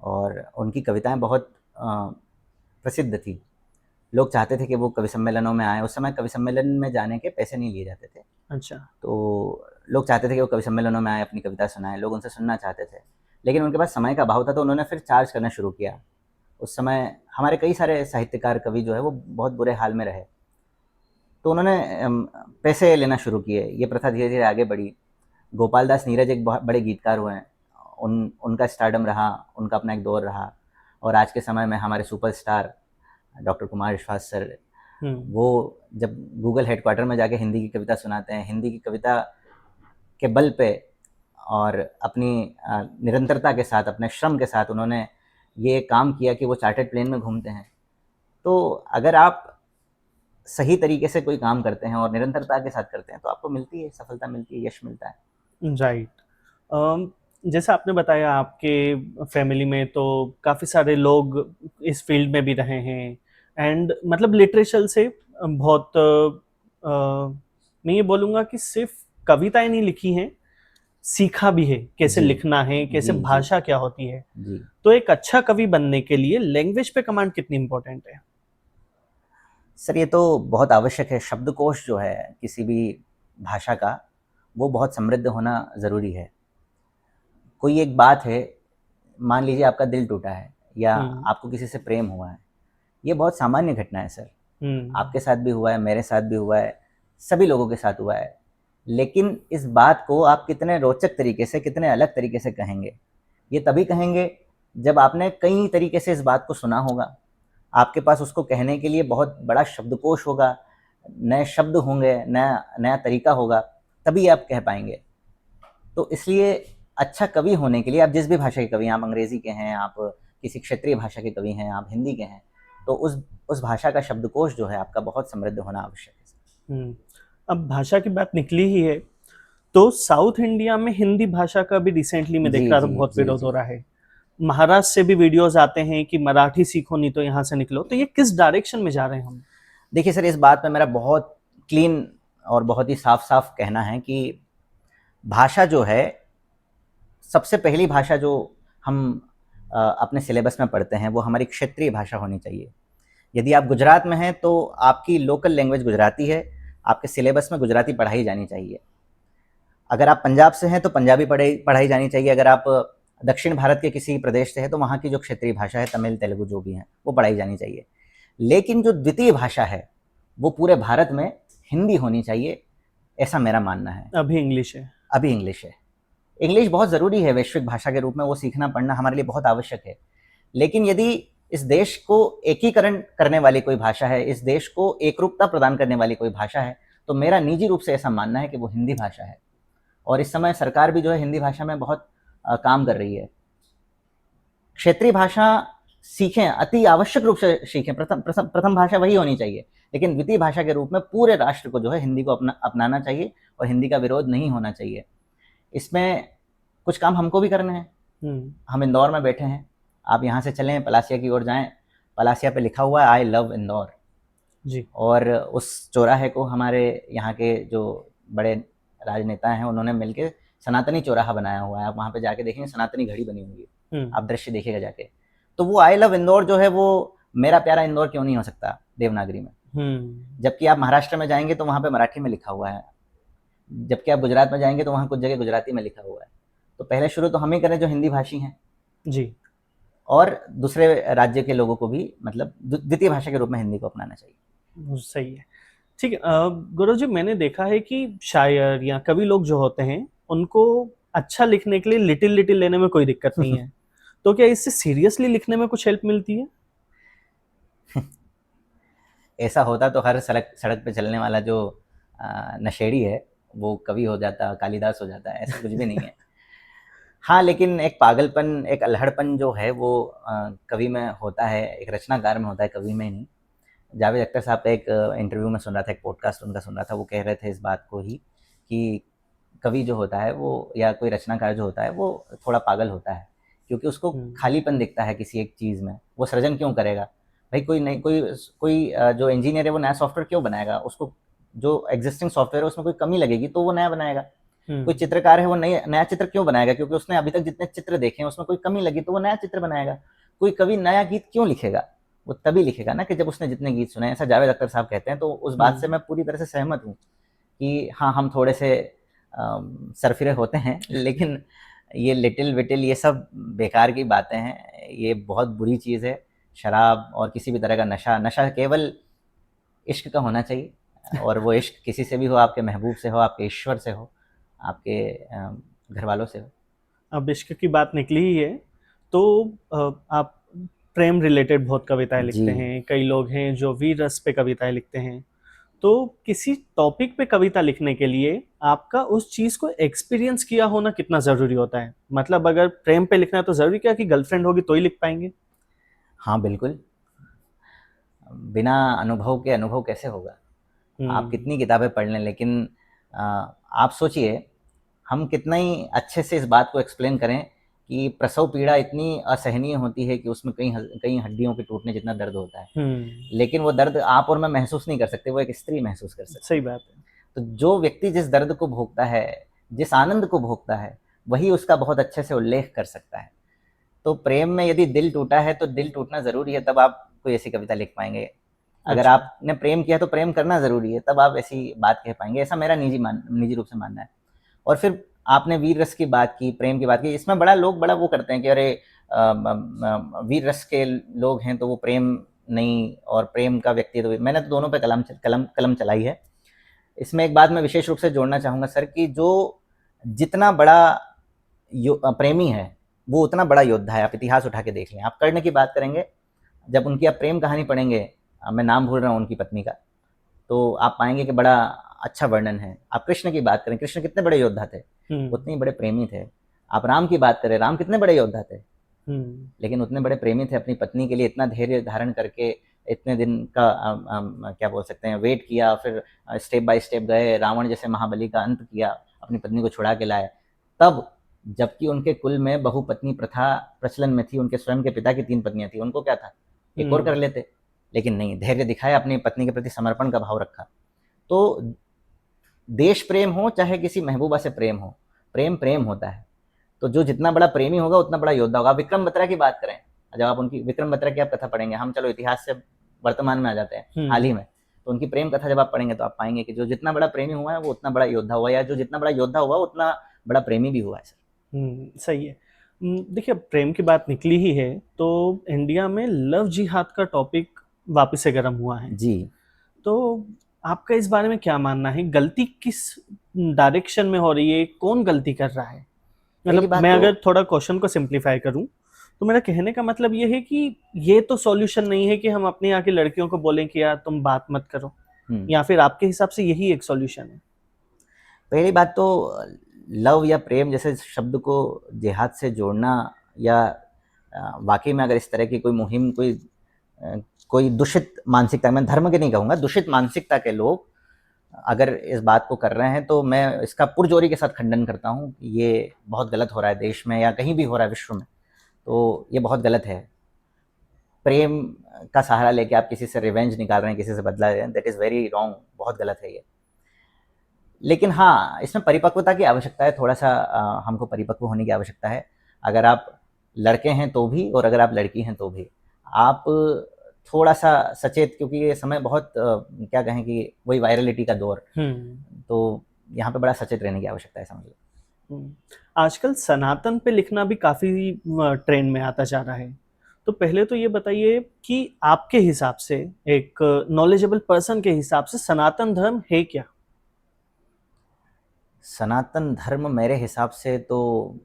और उनकी कविताएं बहुत प्रसिद्ध थी। लोग चाहते थे कि वो कवि सम्मेलनों में आए। उस समय कवि सम्मेलन में जाने के पैसे नहीं लिए जाते थे, अच्छा। तो लोग चाहते थे कि वो कवि सम्मेलनों में आए, अपनी कविता सुनाएं, लोग उनसे सुनना चाहते थे। लेकिन उनके पास समय का अभाव था, तो उन्होंने फिर चार्ज करना शुरू किया। उस समय हमारे कई सारे साहित्यकार, कवि जो है वो बहुत बुरे हाल में रहे, तो उन्होंने पैसे लेना शुरू किए। ये प्रथा धीरे धीरे आगे बढ़ी। गोपाल दास नीरज एक बहुत बड़े गीतकार हुए हैं, उनका स्टारडम रहा, उनका अपना एक दौर रहा। और आज के समय में हमारे सुपरस्टार डॉक्टर कुमार विश्वास सर, हुँ। वो जब गूगल हेडक्वार्टर में जाके हिंदी की कविता सुनाते हैं, हिंदी की कविता के बल पे और अपनी निरंतरता के साथ, अपने श्रम के साथ उन्होंने ये काम किया कि वो चार्टर्ड प्लेन में घूमते हैं। तो अगर आप सही तरीके से कोई काम करते हैं और निरंतरता के साथ करते हैं तो आपको मिलती है सफलता, मिलती है, यश मिलता है। राइट। अम, जैसे आपने बताया आपके फैमिली में तो काफ़ी सारे लोग इस फील्ड में भी रहे हैं एंड मतलब लिटरेचर से बहुत मैं ये बोलूँगा कि सिर्फ़ कविताएँ नहीं लिखी हैं, सीखा भी है, कैसे जी, लिखना है, कैसे जी, जी, भाषा क्या होती है। जी। तो एक अच्छा कवि बनने के लिए लैंग्वेज पे कमांड कितनी इम्पोर्टेंट है? सर ये तो बहुत आवश्यक है। शब्दकोश जो है किसी भी भाषा का, वो बहुत समृद्ध होना ज़रूरी है। कोई एक बात है, मान लीजिए आपका दिल टूटा है या हुँ, आपको किसी से प्रेम हुआ है। ये बहुत सामान्य घटना है सर। हुँ, आपके साथ भी हुआ है, मेरे साथ भी हुआ है, सभी लोगों के साथ हुआ है। लेकिन इस बात को आप कितने रोचक तरीके से, कितने अलग तरीके से कहेंगे। ये तभी कहेंगे जब आपने कई तरीके से इस बात को सुना होगा। आपके पास उसको कहने के लिए बहुत बड़ा शब्दकोश होगा, नए शब्द होंगे, नया नया तरीका होगा, तभी आप कह पाएँगे। तो इसलिए अच्छा कवि होने के लिए, आप जिस भी भाषा के कवि हैं, आप अंग्रेज़ी के हैं, आप किसी क्षेत्रीय भाषा के कवि हैं, आप हिंदी के हैं, तो उस भाषा का शब्दकोश जो है आपका बहुत समृद्ध होना आवश्यक है। अब भाषा की बात निकली ही है, तो साउथ इंडिया में हिंदी भाषा का भी रिसेंटली मैं देख जी रहा था जी बहुत जी विरोध जी। हो रहा है। महाराष्ट्र से भी वीडियोस आते हैं कि मराठी सीखो नहीं तो यहाँ से निकलो, तो ये किस डायरेक्शन में जा रहे हैं हम? देखिए सर, इस बात में मेरा बहुत क्लीन और बहुत ही साफ साफ कहना है कि भाषा जो है, सबसे पहली भाषा जो हम अपने सिलेबस में पढ़ते हैं वो हमारी क्षेत्रीय भाषा होनी चाहिए। यदि आप गुजरात में हैं तो आपकी लोकल लैंग्वेज गुजराती है, आपके सिलेबस में गुजराती पढ़ाई जानी चाहिए। अगर आप पंजाब से हैं तो पंजाबी पढ़ाई जानी चाहिए। अगर आप दक्षिण भारत के किसी प्रदेश से हैं तो वहाँ की जो क्षेत्रीय भाषा है, तमिल तेलुगु जो भी हैं, वो पढ़ाई जानी चाहिए। लेकिन जो द्वितीय भाषा है वो पूरे भारत में हिंदी होनी चाहिए, ऐसा मेरा मानना है। अभी इंग्लिश है? अभी इंग्लिश है। इंग्लिश बहुत ज़रूरी है वैश्विक भाषा के रूप में, वो सीखना पढ़ना हमारे लिए बहुत आवश्यक है। लेकिन यदि इस देश को एकीकरण करने वाली कोई भाषा है, इस देश को एकरूपता प्रदान करने वाली कोई भाषा है, तो मेरा निजी रूप से ऐसा मानना है कि वो हिंदी भाषा है। और इस समय सरकार भी जो है हिंदी भाषा में बहुत काम कर रही है। क्षेत्रीय भाषा सीखें, अति आवश्यक रूप से सीखें। प्रथम भाषा वही होनी चाहिए, लेकिन द्वितीय भाषा के रूप में पूरे राष्ट्र को जो है हिंदी को अपनाना चाहिए और हिंदी का विरोध नहीं होना चाहिए। इसमें कुछ काम हमको भी करने हैं। हम इंदौर में बैठे हैं, आप यहाँ से चलें पलासिया की ओर जाएं, पलासिया पे लिखा हुआ है आई लव इंदौर जी। और उस चौराहे को हमारे यहाँ के जो बड़े राजनेता हैं उन्होंने मिलकर सनातनी चौराहा बनाया हुआ है। आप वहाँ पे जाके देखेंगे सनातनी घड़ी बनी हुई है, आप दृश्य देखिएगा जाके। तो वो आई लव इंदौर जो है वो मेरा प्यारा इंदौर क्यों नहीं हो सकता देवनागरी में? जबकि आप महाराष्ट्र में जाएंगे तो वहाँ पे मराठी में लिखा हुआ है, जबकि आप गुजरात में जाएंगे तो वहाँ कुछ जगह गुजराती में लिखा हुआ है। तो पहले शुरू तो हम ही करें जो हिंदी भाषी हैं जी, और दूसरे राज्य के लोगों को भी मतलब द्वितीय भाषा के रूप में हिंदी को अपनाना चाहिए। सही है। ठीक है। गुरु जी, मैंने देखा है कि शायर या कवि लोग जो होते हैं उनको अच्छा लिखने के लिए लिटिल लिटिल लेने में कोई दिक्कत नहीं है। तो क्या इससे सीरियसली लिखने में कुछ हेल्प मिलती है? ऐसा होता तो हर सड़क पे चलने वाला जो नशेड़ी है वो कवि हो जाता, कालिदास हो जाता है। ऐसा कुछ भी नहीं है। हाँ, लेकिन एक पागलपन, एक अल्हड़पन जो है वो कवि में होता है, एक रचनाकार में होता है, कवि में नहीं। जावेद अख्तर साहब का एक इंटरव्यू में सुन रहा था, एक पॉडकास्ट उनका सुन रहा था, वो कह रहे थे इस बात को ही कि कवि जो होता है वो या कोई रचनाकार जो होता है वो थोड़ा पागल होता है, क्योंकि उसको खालीपन दिखता है किसी एक चीज़ में। वो सृजन क्यों करेगा भाई? कोई जो इंजीनियर है वो नया सॉफ्टवेयर क्यों बनाएगा? उसको जो एग्जिस्टिंग सॉफ्टवेयर है उसमें कोई कमी लगेगी तो वो नया बनाएगा। कोई चित्रकार है वो नया चित्र क्यों बनाएगा? क्योंकि उसने अभी तक जितने चित्र देखे हैं उसमें कोई कमी लगी तो वो नया चित्र बनाएगा। कोई कवि नया गीत क्यों लिखेगा? वो तभी लिखेगा ना कि जब उसने जितने गीत सुने। ऐसा जावेद अख्तर साहब कहते हैं। तो उस बात से मैं पूरी तरह से सहमत हूँ कि हाँ, हम थोड़े से सरफिरे होते हैं, लेकिन ये लिटिल विटिल ये सब बेकार की बातें हैं। ये बहुत बुरी चीज़ है। शराब और किसी भी तरह का नशा केवल इश्क का होना चाहिए, और वो इश्क किसी से भी हो, आपके महबूब से हो, आपके ईश्वर से हो, आपके घर वालों से हो। अब इश्क की बात निकली ही है तो आप प्रेम रिलेटेड बहुत कविताएं लिखते हैं। कई लोग हैं जो वीर रस पे कविताएं लिखते हैं। तो किसी टॉपिक पे कविता लिखने के लिए आपका उस चीज को एक्सपीरियंस किया होना कितना जरूरी होता है? मतलब अगर प्रेम पे लिखना है तो जरूरी क्या कि गर्लफ्रेंड होगी तो ही लिख पाएंगे? हाँ बिल्कुल, बिना अनुभव के अनुभव कैसे होगा? आप कितनी किताबें पढ़ लें, लेकिन आप सोचिए हम कितना ही अच्छे से इस बात को एक्सप्लेन करें कि प्रसव पीड़ा इतनी असहनीय होती है कि उसमें कई हड्डियों के टूटने जितना दर्द होता है, लेकिन वो दर्द आप और मैं महसूस नहीं कर सकते, वो एक स्त्री महसूस कर सकती है। सही बात है। तो जो व्यक्ति जिस दर्द को भोगता है, जिस आनंद को भोगता है, वही उसका बहुत अच्छे से उल्लेख कर सकता है। तो प्रेम में यदि दिल टूटा है तो दिल टूटना ज़रूरी है, तब आप कोई ऐसी कविता लिख पाएंगे। अगर आपने प्रेम किया तो प्रेम करना ज़रूरी है, तब आप ऐसी बात कह पाएंगे। ऐसा मेरा निजी रूप से मानना है। और फिर आपने वीर रस की बात की, प्रेम की बात की, इसमें लोग बड़ा वो करते हैं कि अरे वीर रस के लोग हैं तो वो प्रेम नहीं, और प्रेम का व्यक्ति तो मैंने तो दोनों पे कलम चलाई है। इसमें एक बात मैं विशेष रूप से जोड़ना चाहूँगा सर, कि जो जितना बड़ा प्रेमी है वो उतना बड़ा योद्धा है। आप इतिहास उठा के देख लें। आप कर्ण की बात करेंगे, जब उनकी आप प्रेम कहानी पढ़ेंगे, मैं नाम भूल रहा हूँ उनकी पत्नी का, तो आप पाएंगे कि बड़ा अच्छा वर्णन है। आप कृष्ण की बात करें, कृष्ण कितने बड़े योद्धा थे, उतने ही बड़े प्रेमी थे। आप राम की बात करें, राम कितने बड़े योद्धा थे, लेकिन उतने बड़े प्रेमी थे। अपनी पत्नी के लिए इतना धैर्य धारण करके इतने दिन का क्या बोल सकते हैं वेट किया, फिर स्टेप बाय स्टेप गए, रावण जैसे महाबली का अंत किया, अपनी पत्नी को छुड़ा के लाए, तब जबकि उनके कुल में बहुपत्नी प्रथा प्रचलन में थी, उनके स्वयं के पिता की 3 पत्नियां थी, उनको क्या था एक और कर लेते, लेकिन नहीं, धैर्य दिखाया, अपनी पत्नी के प्रति समर्पण का भाव रखा। तो देश प्रेम हो चाहे किसी महबूबा से प्रेम हो, प्रेम प्रेम होता है। तो जो जितना बड़ा प्रेमी होगा उतना बड़ा योद्धा होगा। विक्रम बत्रा की बात करें, जब आप उनकी विक्रम बत्रा की आप कथा पढ़ेंगे, हम चलो इतिहास से वर्तमान में आ जाते हैं हाल ही में, तो उनकी प्रेम कथा जब आप पढ़ेंगे तो आप पाएंगे कि जो जितना बड़ा प्रेमी हुआ है वो उतना बड़ा योद्धा हुआ, या जो जितना बड़ा योद्धा हुआ उतना बड़ा प्रेमी भी हुआ है सर। सही है। देखिए, प्रेम की बात निकली ही है तो इंडिया में लव जिहाद का टॉपिक वापस से गर्म हुआ है जी। तो आपका इस बारे में क्या मानना है? गलती किस डायरेक्शन में हो रही है? कौन गलती कर रहा है? मतलब मैं अगर थोड़ा क्वेश्चन को सिंप्लीफाई करूं तो मेरा कहने का मतलब ये है कि ये तो सॉल्यूशन नहीं है कि हम अपने यहाँ की लड़कियों को बोलें कि यार तुम बात मत करो, या फिर आपके हिसाब से यही एक सॉल्यूशन है? पहली बात तो लव या प्रेम जैसे शब्द को जिहाद से जोड़ना, या वाकई में अगर इस तरह की कोई मुहिम, कोई दूषित मानसिकता, मैं धर्म के नहीं कहूँगा, दूषित मानसिकता के लोग अगर इस बात को कर रहे हैं तो मैं इसका पुरजोरी के साथ खंडन करता हूँ कि ये बहुत गलत हो रहा है देश में या कहीं भी हो रहा है विश्व में, तो ये बहुत गलत है। प्रेम का सहारा लेके आप किसी से रिवेंज निकाल रहे हैं, किसी से बदला ले रहे हैं, दैट इज़ वेरी रॉन्ग, बहुत गलत है ये। लेकिन हाँ, इसमें परिपक्वता की आवश्यकता है, थोड़ा सा हमको परिपक्व होने की आवश्यकता है। अगर आप लड़के हैं तो भी, और अगर आप लड़की हैं तो भी, आप थोड़ा सा सचेत, क्योंकि ये समय बहुत क्या कहें कि वही वायरलिटी का दौर, तो यहाँ पे बड़ा सचेत रहने की आवश्यकता है, समझ लो। आजकल सनातन पे लिखना भी काफी ट्रेंड में आता जा रहा है, तो पहले तो ये बताइए कि आपके हिसाब से, एक नॉलेजेबल पर्सन के हिसाब से, सनातन धर्म है क्या? सनातन धर्म मेरे हिसाब से तो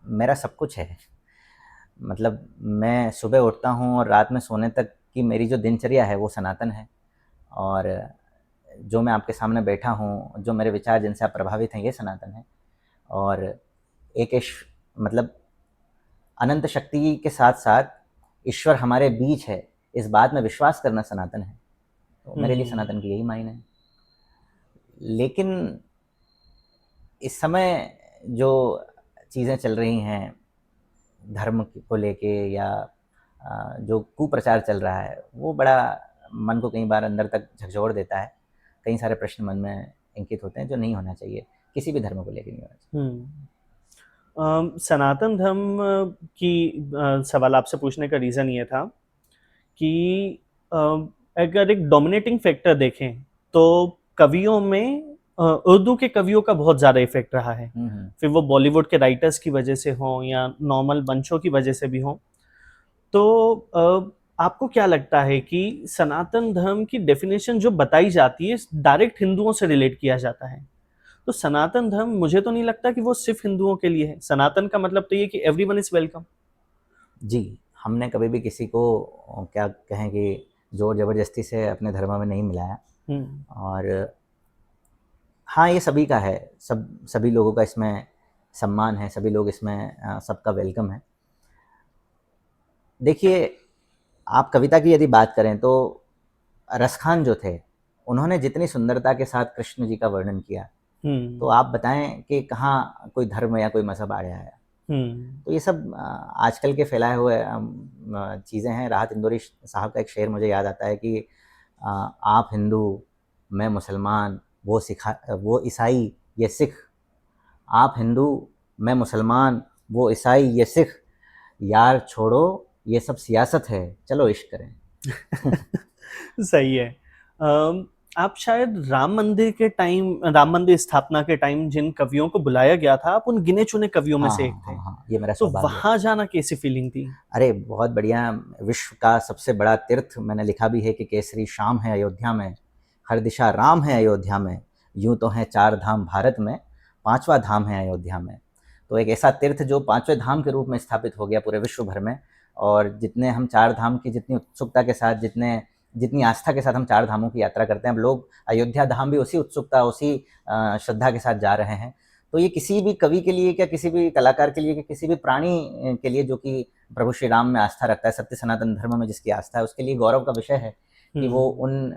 मेरा सब कुछ है। मतलब मैं सुबह उठता हूँ और रात में सोने तक की मेरी जो दिनचर्या है वो सनातन है, और जो मैं आपके सामने बैठा हूँ, जो मेरे विचार जिनसे आप प्रभावित हैं, ये सनातन है। और एक मतलब अनंत शक्ति के साथ साथ ईश्वर हमारे बीच है, इस बात में विश्वास करना सनातन है। तो मेरे लिए सनातन की यही मायने है। लेकिन इस समय जो चीज़ें चल रही हैं धर्म को लेके, या जो कुप्रचार चल रहा है, वो बड़ा मन को कई बार अंदर तक झकझोर देता है। कई सारे प्रश्न मन में इंकित होते हैं जो नहीं होना चाहिए, किसी भी धर्म को लेकर नहीं होना चाहिए। सनातन धर्म की सवाल आपसे पूछने का रीज़न ये था कि अगर एक डोमिनेटिंग फैक्टर देखें तो कवियों में उर्दू के कवियों का बहुत ज़्यादा इफेक्ट रहा है, फिर वो बॉलीवुड के राइटर्स की वजह से हो या नॉर्मल मंचों की वजह से भी हो। तो आपको क्या लगता है कि सनातन धर्म की डेफिनेशन जो बताई जाती है डायरेक्ट हिंदुओं से रिलेट किया जाता है, तो सनातन धर्म मुझे तो नहीं लगता कि वो सिर्फ हिंदुओं के लिए है। सनातन का मतलब तो ये कि एवरीवन इज वेलकम। जी, हमने कभी भी किसी को क्या कहें कि जोर जबरदस्ती से अपने धर्म में नहीं मिलाया, और हाँ, ये सभी का है, सभी लोगों का इसमें सम्मान है, सभी लोग इसमें सबका वेलकम है। देखिए, आप कविता की यदि बात करें तो रसखान जो थे, उन्होंने जितनी सुंदरता के साथ कृष्ण जी का वर्णन किया, तो आप बताएं कि कहाँ कोई धर्म या कोई मजहब आ गया है। तो ये सब आजकल के फैलाए हुए चीज़ें हैं। राहत इंदौरी साहब का एक शेर मुझे याद आता है कि आप हिंदू, मैं मुसलमान, वो ईसाई, ये सिख। आप हिंदू, मैं मुसलमान, वो ईसाई, ये सिख। यार छोड़ो ये सब सियासत है, चलो इश्क करें। सही है। आप शायद राम मंदिर स्थापना के टाइम जिन कवियों को बुलाया गया था, आप उन गिने चुने कवियों में से एक थे। ये मेरा तो वहां जाना कैसी फीलिंग थी? अरे बहुत बढ़िया। विश्व का सबसे बड़ा तीर्थ, मैंने लिखा भी है कि केसरी शाम है अयोध्या में, हर दिशा राम है अयोध्या में, यूं तो हैं 4 धाम भारत में, 5वां धाम है अयोध्या में। तो एक ऐसा तीर्थ जो 5वें धाम के रूप में स्थापित हो गया पूरे विश्व भर में, और जितने हम 4 धाम की जितनी उत्सुकता के साथ, जितनी आस्था के साथ हम 4 धामों की यात्रा करते हैं, अब लोग अयोध्या धाम भी उसी उत्सुकता, उसी श्रद्धा के साथ जा रहे हैं। तो ये किसी भी कवि के लिए, क्या किसी भी कलाकार के लिए, क्या किसी भी प्राणी के लिए जो कि प्रभु श्री राम में आस्था रखता है, सत्य सनातन धर्म में जिसकी आस्था है, उसके लिए गौरव का विषय है कि वो उन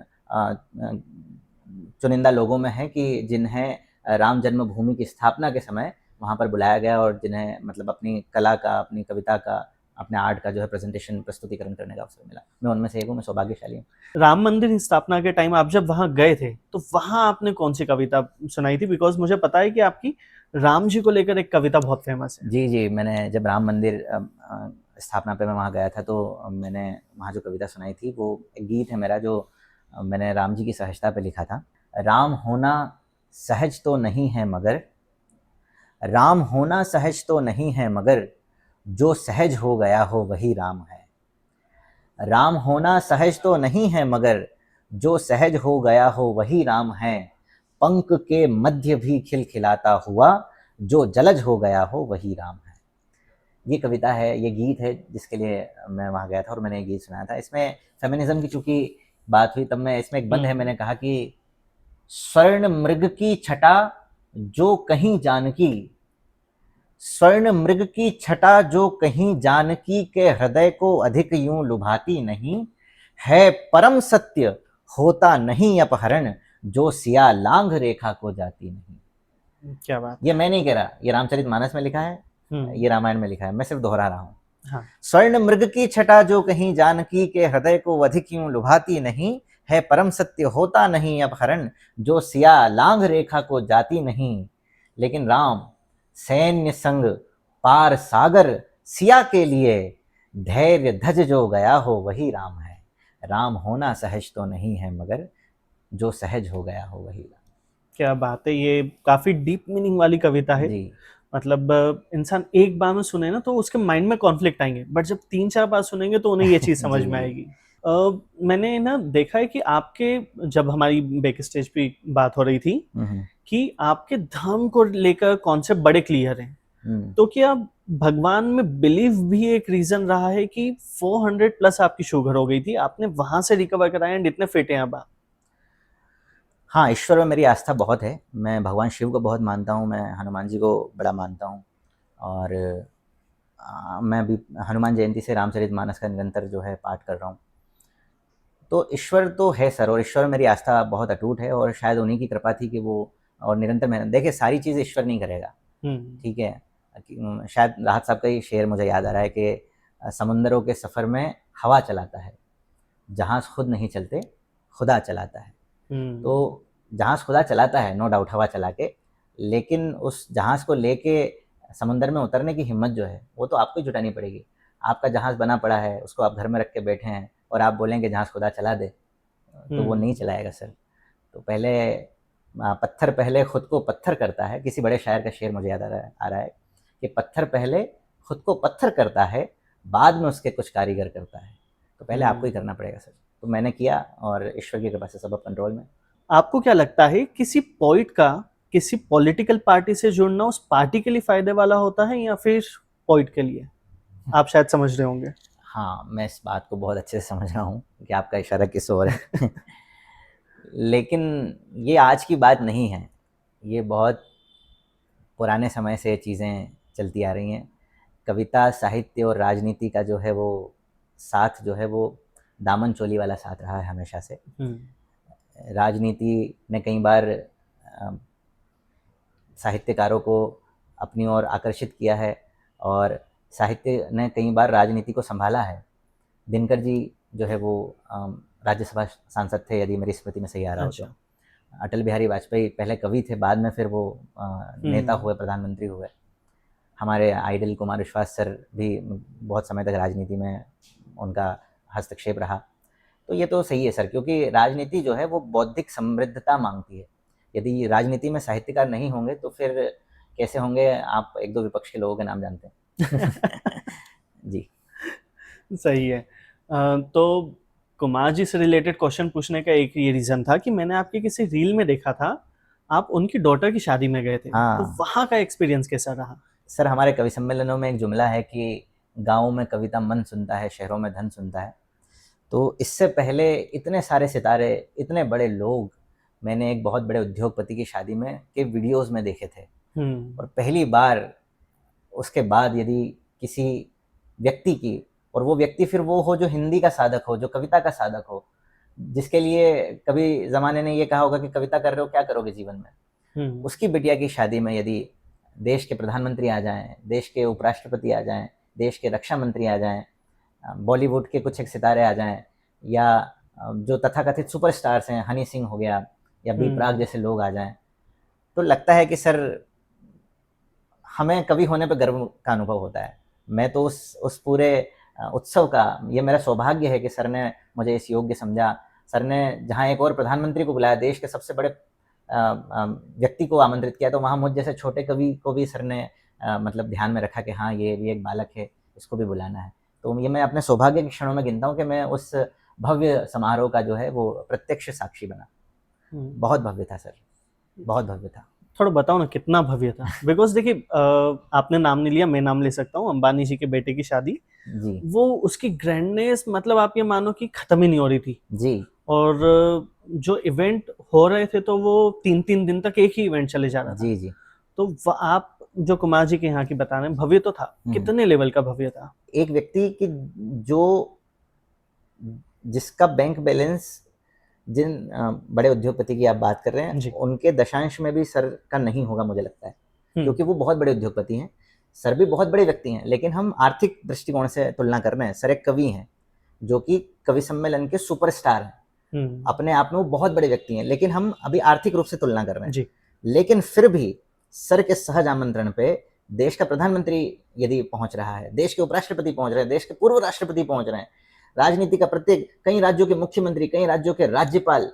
चुनिंदा लोगों में है कि जिन्हें राम जन्मभूमि की स्थापना के समय वहाँ पर बुलाया गया और जिन्हें मतलब अपनी कला का, अपनी कविता का, अपने आर्ट का जो है प्रेजेंटेशन, प्रस्तुतिकरण करने का अवसर मिला। मैं उनमें से एक हूँ, मैं सौभाग्यशाली हूँ। राम मंदिर की स्थापना के टाइम आप जब वहां गए थे तो वहां आपने कौन सी कविता सुनाई थी? बिकॉज मुझे पता है कि आपकी राम जी को लेकर एक कविता बहुत फेमस है। जी जी, मैंने जब राम मंदिर स्थापना पे मैं वहाँ गया था तो मैंने वहाँ जो कविता सुनाई थी वो एक गीत है मेरा जो मैंने राम जी की सहजता पे लिखा था। राम होना सहज तो नहीं है मगर, राम होना सहज तो नहीं है मगर, जो सहज हो गया हो वही राम है। राम होना सहज तो नहीं है मगर, जो सहज हो गया हो वही राम है। पंख के मध्य भी खिलखिलाता हुआ, जो जलज हो गया हो वही राम है। ये कविता है, ये गीत है जिसके लिए मैं वहाँ गया था और मैंने ये गीत सुनाया था। इसमें फेमिनिज्म की चूंकि बात हुई तब मैं, इसमें एक बंद है, मैंने कहा कि स्वर्ण मृग की छटा जो कहीं जानकी, स्वर्ण मृग की छटा जो कहीं जानकी के हृदय को अधिक यूं लुभाती नहीं है। परम सत्य होता नहीं अपहरण, जो सिया लांघ रेखा को जाती नहीं। क्या बात। ये मैं नहीं कह रहा, ये रामचरितमानस में लिखा है, ये रामायण में लिखा है, मैं सिर्फ दोहरा रहा हूँ। हाँ। स्वर्ण मृग की छटा जो कहीं जानकी के हृदय को अधिक यूं लुभाती नहीं है। परम सत्य होता नहीं अपहरण, जो सिया लांघ रेखा को जाती नहीं। लेकिन राम सैन्य संग पार सागर, सिया के लिए धैर्य धज जो गया हो वही राम है। राम होना सहज तो नहीं है मगर, जो सहज हो गया हो वही राम। क्या बात है, ये काफी डीप मीनिंग वाली कविता है। जी मतलब इंसान एक बार में सुने ना तो उसके माइंड में कॉन्फ्लिक्ट आएंगे, बट जब 3-4 बार सुनेंगे तो उन्हें ये चीज समझ जी में जी। आएगी। मैंने ना देखा है कि आपके, जब हमारी बैक स्टेज पे बात हो रही थी कि आपके धर्म को लेकर कॉन्सेप्ट बड़े क्लियर हैं, तो क्या भगवान में बिलीव भी एक रीजन रहा है कि 400 प्लस आपकी शुगर हो गई थी, आपने वहां से रिकवर कराया एंड इतने फिट हैं अब आप? हाँ, ईश्वर में मेरी आस्था बहुत है। मैं भगवान शिव को बहुत मानता हूँ, मैं हनुमान जी को बड़ा मानता हूँ और मैं अभी हनुमान जयंती से रामचरितमानस का निरंतर जो है पाठ कर रहा हूँ। तो ईश्वर तो है सर, और ईश्वर में मेरी आस्था बहुत अटूट है और शायद उन्हीं की कृपा थी कि वो, और निरंतर मेहनत, देखिए सारी चीज़ ईश्वर नहीं करेगा, ठीक है। शायद राहत साहब का ही शेर मुझे याद आ रहा है कि समुंदरों के सफ़र में हवा चलाता है, जहाज़ खुद नहीं चलते, खुदा चलाता है। तो जहाज़ खुदा चलाता है, नो डाउट, हवा चला के, लेकिन उस जहाज़ को लेके समुंदर में उतरने की हिम्मत जो है वो तो आपको ही जुटानी पड़ेगी। आपका जहाज़ बना पड़ा है, उसको आप घर में रख के बैठे हैं और आप बोलेंगे जहाज़ खुदा चला दे, तो वो नहीं चलाएगा सर। तो पहले पत्थर पहले खुद को पत्थर करता है। किसी बड़े शायर का शेर मुझे याद आ रहा है कि पत्थर पहले खुद को पत्थर करता है, बाद में उसके कुछ कारीगर करता है। तो पहले आपको ही करना पड़ेगा सर। तो मैंने किया और ईश्वर की कृपा से सब अब कंट्रोल में। आपको क्या लगता है किसी पोइट का किसी पॉलिटिकल पार्टी से जुड़ना उस पार्टी के लिए फायदे वाला होता है या फिर पोइट के लिए? आप शायद समझ रहे होंगे। हाँ, मैं इस बात को बहुत अच्छे से समझ रहा हूँ कि आपका इशारा किस ओर है। लेकिन ये आज की बात नहीं है, ये बहुत पुराने समय से चीज़ें चलती आ रही हैं। कविता, साहित्य और राजनीति का जो है वो साथ जो है वो दामन चोली वाला साथ रहा है हमेशा से। राजनीति ने कई बार साहित्यकारों को अपनी ओर आकर्षित किया है और साहित्य ने कई बार राजनीति को संभाला है। दिनकर जी जो है वो राज्यसभा सांसद थे, यदि मेरी स्मृति में सही आ रहा हो तो। अटल बिहारी वाजपेयी पहले कवि थे, बाद में फिर वो नेता हुए, प्रधानमंत्री हुए। हमारे आइडल कुमार विश्वास सर भी बहुत समय तक राजनीति में उनका हस्तक्षेप रहा। तो ये तो सही है सर, क्योंकि राजनीति जो है वो बौद्धिक समृद्धता मांगती है। यदि राजनीति में साहित्यकार नहीं होंगे तो फिर कैसे होंगे? आप एक दो विपक्ष के लोगों के नाम जानते हैं। जी सही है। तो कुमार जी से रिलेटेड क्वेश्चन पूछने का एक ये रीजन था कि मैंने आपके किसी रील में देखा था, आप उनकी डॉटर की शादी में गए थे। तो वहाँ का एक्सपीरियंस कैसा रहा? सर, हमारे कवि सम्मेलनों में एक जुमला है कि गाँव में कविता मन सुनता है, शहरों में धन सुनता है। तो इससे पहले इतने सारे सितारे, इतने बड़े लोग मैंने एक बहुत बड़े उद्योगपति की शादी में के वीडियोस में देखे थे। और पहली बार उसके बाद यदि किसी व्यक्ति की, और वो व्यक्ति फिर वो हो जो हिंदी का साधक हो, जो कविता का साधक हो, जिसके लिए कभी ज़माने ने ये कहा होगा कि कविता कर रहे हो क्या करोगे जीवन में, उसकी बिटिया की शादी में यदि देश के प्रधानमंत्री आ जाएं, देश के उपराष्ट्रपति आ जाएं, देश के रक्षा मंत्री आ जाएं, बॉलीवुड के कुछ एक सितारे आ जाएं, या जो तथाकथित सुपरस्टार्स हैं, हनी सिंह हो गया या बी प्राक जैसे लोग आ जाएं, तो लगता है कि सर हमें कवि होने पर गर्व का अनुभव होता है। मैं तो उस पूरे उत्सव का, ये मेरा सौभाग्य है कि सर ने मुझे इस योग्य समझा। सर ने जहाँ एक और प्रधानमंत्री को बुलाया, देश के सबसे बड़े व्यक्ति को आमंत्रित किया, तो वहाँ मुझ जैसे छोटे कवि को भी सर ने मतलब ध्यान में रखा कि हाँ ये भी एक बालक है, इसको भी बुलाना है। तो ये मैं अपने सौभाग्य के क्षणों में गिनता हूँ कि मैं उस भव्य समारोह का जो है वो प्रत्यक्ष साक्षी बना। बहुत भव्य था सर, बहुत भव्य था। थोड़ा बताओ ना कितना भव्य था। बिकॉज देखिए आपने नाम नहीं लिया, मैं नाम ले सकता हूँ, अंबानी जी के बेटे की शादी जी, वो उसकी ग्रैंडनेस मतलब आप ये मानो कि खत्म ही नहीं हो रही थी जी, और जो इवेंट हो रहे थे तो वो 3-3 दिन तक एक ही इवेंट चले जा रहा था। जी, जी। तो आप जो कुमार जी के यहाँ की बता रहे हैं भव्य तो था, कितने लेवल का भव्य था? एक व्यक्ति की जो जिसका बैंक बैलेंस, जिन बड़े उद्योगपति की आप बात कर रहे हैं, उनके दशांश में भी सर का नहीं होगा मुझे लगता है, क्योंकि वो बहुत बड़े उद्योगपति हैं। सर भी बहुत बड़े व्यक्ति हैं, लेकिन हम आर्थिक दृष्टिकोण से तुलना कर रहे हैं। सर एक कवि हैं जो कि कवि सम्मेलन के सुपरस्टार हैं, अपने आप में वो बहुत बड़े व्यक्ति हैं, लेकिन हम अभी आर्थिक रूप से तुलना कर रहे हैं। लेकिन फिर भी सर के सहज आमंत्रण पे देश का प्रधानमंत्री यदि पहुंच रहा है, देश के उपराष्ट्रपति पहुंच रहे हैं, देश के पूर्व राष्ट्रपति पहुंच रहे हैं, राजनीति का प्रत्येक, कई राज्यों के मुख्यमंत्री, कई राज्यों के राज्यपाल,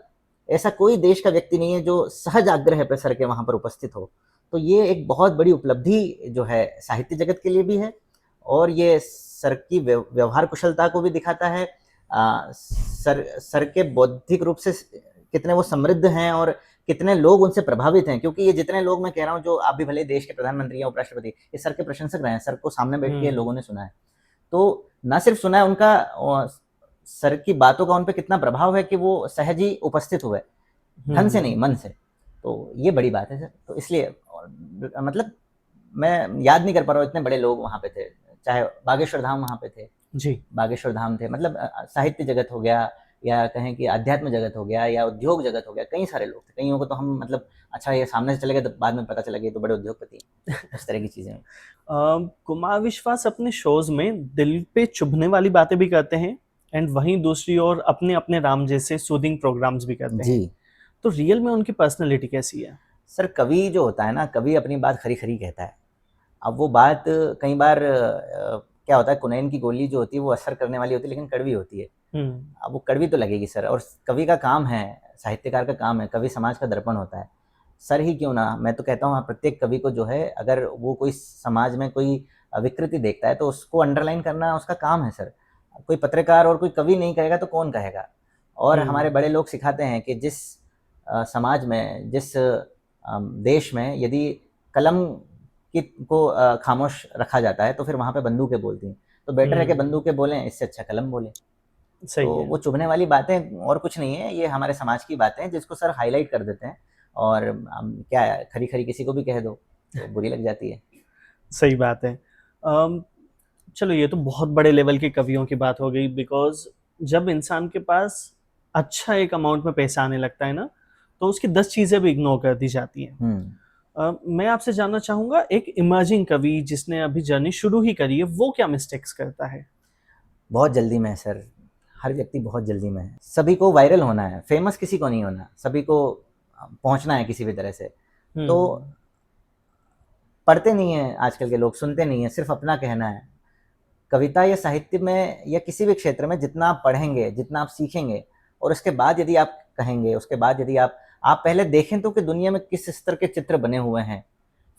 ऐसा कोई देश का व्यक्ति नहीं है जो सहज आग्रह पे सर के वहां पर उपस्थित हो। तो ये एक बहुत बड़ी उपलब्धि जो है साहित्य जगत के लिए भी है, और ये सर की व्यवहार कुशलता को भी दिखाता है। सर के बौद्धिक रूप से कितने वो समृद्ध हैं और कितने लोग उनसे प्रभावित हैं, क्योंकि ये जितने लोग मैं कह रहा हूँ जो आप भी भले देश के प्रधानमंत्री या उपराष्ट्रपति, ये सर के प्रशंसक रहे हैं, सर को सामने बैठ के लोगों ने सुना है। तो ना सिर्फ सुना है, उनका सर की बातों का उन पर कितना प्रभाव है कि वो सहज ही उपस्थित हुए, धन से नहीं मन से। तो ये बड़ी बात है सर। तो इसलिए मतलब मैं याद नहीं कर पा रहा हूँ, इतने बड़े लोग वहाँ पे थे, चाहे बागेश्वर धाम वहाँ पे थे जी, बागेश्वर धाम थे, मतलब साहित्य जगत हो गया या कहें कि अध्यात्म जगत हो गया या उद्योग जगत हो गया, कई सारे लोग थे। कईयों को तो हम मतलब अच्छा ये सामने से चले गए तो बाद में पता चला कि ये तो बड़े उद्योगपति, इस तरह की चीजें। कुमार विश्वास अपने शोज में दिल पे चुभने वाली बातें भी करते हैं एंड वहीं दूसरी ओर अपने अपने राम जैसे सूदिंग प्रोग्राम्स भी करते हैं। तो रियल में उनकी पर्सनैलिटी कैसी है? सर कवि जो होता है ना, कवि अपनी बात खरी खरी कहता है। अब वो बात कई बार क्या होता है, कुनैन की गोली जो होती है वो असर करने वाली होती है लेकिन कड़वी होती है। अब वो कड़वी तो लगेगी सर, और कवि का काम है, साहित्यकार का काम है, कवि समाज का दर्पण होता है। सर ही क्यों ना, मैं तो कहता हूँ प्रत्येक कवि को जो है, अगर वो कोई समाज में कोई विकृति देखता है तो उसको अंडरलाइन करना उसका काम है सर। कोई पत्रकार और कोई कवि नहीं कहेगा तो कौन कहेगा? और हमारे बड़े लोग सिखाते हैं कि जिस समाज में, जिस देश में यदि कलम को खामोश रखा जाता है तो फिर वहाँ पे बंदूकें बोलती हैं। तो बेटर है कि बंदूकें बोलें, इससे अच्छा कलम बोलें। तो वो चुभने वाली बातें और कुछ नहीं है, ये हमारे समाज की बातें हैं जिसको सर हाईलाइट कर देते हैं, और क्या है, खरी खरी किसी को भी कह दो तो बुरी लग जाती है। सही बात है। चलो ये तो बहुत बड़े लेवल के कवियों की बात हो गई, बिकॉज जब इंसान के पास अच्छा एक अमाउंट में पैसा आने लगता है ना, तो उसकी 10 चीजें भी इग्नोर कर दी जाती हैं। मैं आपसे जानना चाहूंगा, एक इमर्जिंग कवि जिसने अभी जर्नी शुरू ही करी है, वो क्या मिस्टेक्स करता है? बहुत जल्दी में सर, हर व्यक्ति बहुत जल्दी में है। सभी को वायरल होना है, फेमस किसी को नहीं होना, सभी को पहुंचना है किसी भी तरह से। तो पढ़ते नहीं है आजकल के लोग, सुनते नहीं है, सिर्फ अपना कहना है। कविता या साहित्य में या किसी भी क्षेत्र में जितना आप पढ़ेंगे, जितना आप सीखेंगे, और उसके बाद यदि आप कहेंगे, उसके बाद यदि आप पहले देखें तो कि दुनिया में किस स्तर के चित्र बने हुए हैं,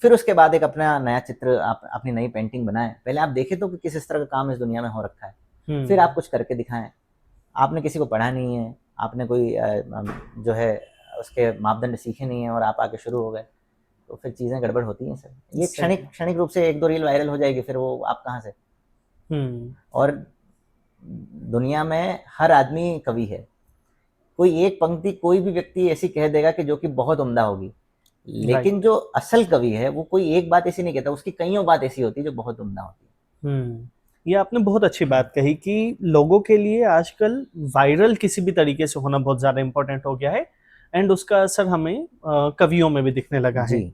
फिर उसके बाद एक अपना नया चित्र, आप अपनी नई पेंटिंग बनाएं। पहले आप देखें तो कि किस स्तर का काम इस दुनिया में हो रखा है, फिर आप कुछ करके दिखाएं। आपने किसी को पढ़ा नहीं है, आपने कोई जो है उसके मापदंड सीखे नहीं है और आप आगे शुरू हो गए, तो फिर चीज़ें गड़बड़ होती हैं सर। ये क्षणिक रूप से 1-2 रील वायरल हो जाएगी, फिर वो आप कहाँ से? और दुनिया में हर आदमी कवि है। कोई एक पंक्ति कोई भी व्यक्ति ऐसी कह देगा कि जो कि बहुत उम्दा होगी, लेकिन जो असल कवि है वो कोई एक बात ऐसी नहीं कहता, उसकी कईयों बात ऐसी होती है जो बहुत उम्दा होती है। ये आपने बहुत अच्छी बात कही कि लोगों के लिए आजकल वायरल किसी भी तरीके से होना बहुत ज्यादा इंपॉर्टेंट हो गया है, एंड उसका असर हमें कवियों में भी दिखने लगा जी। है।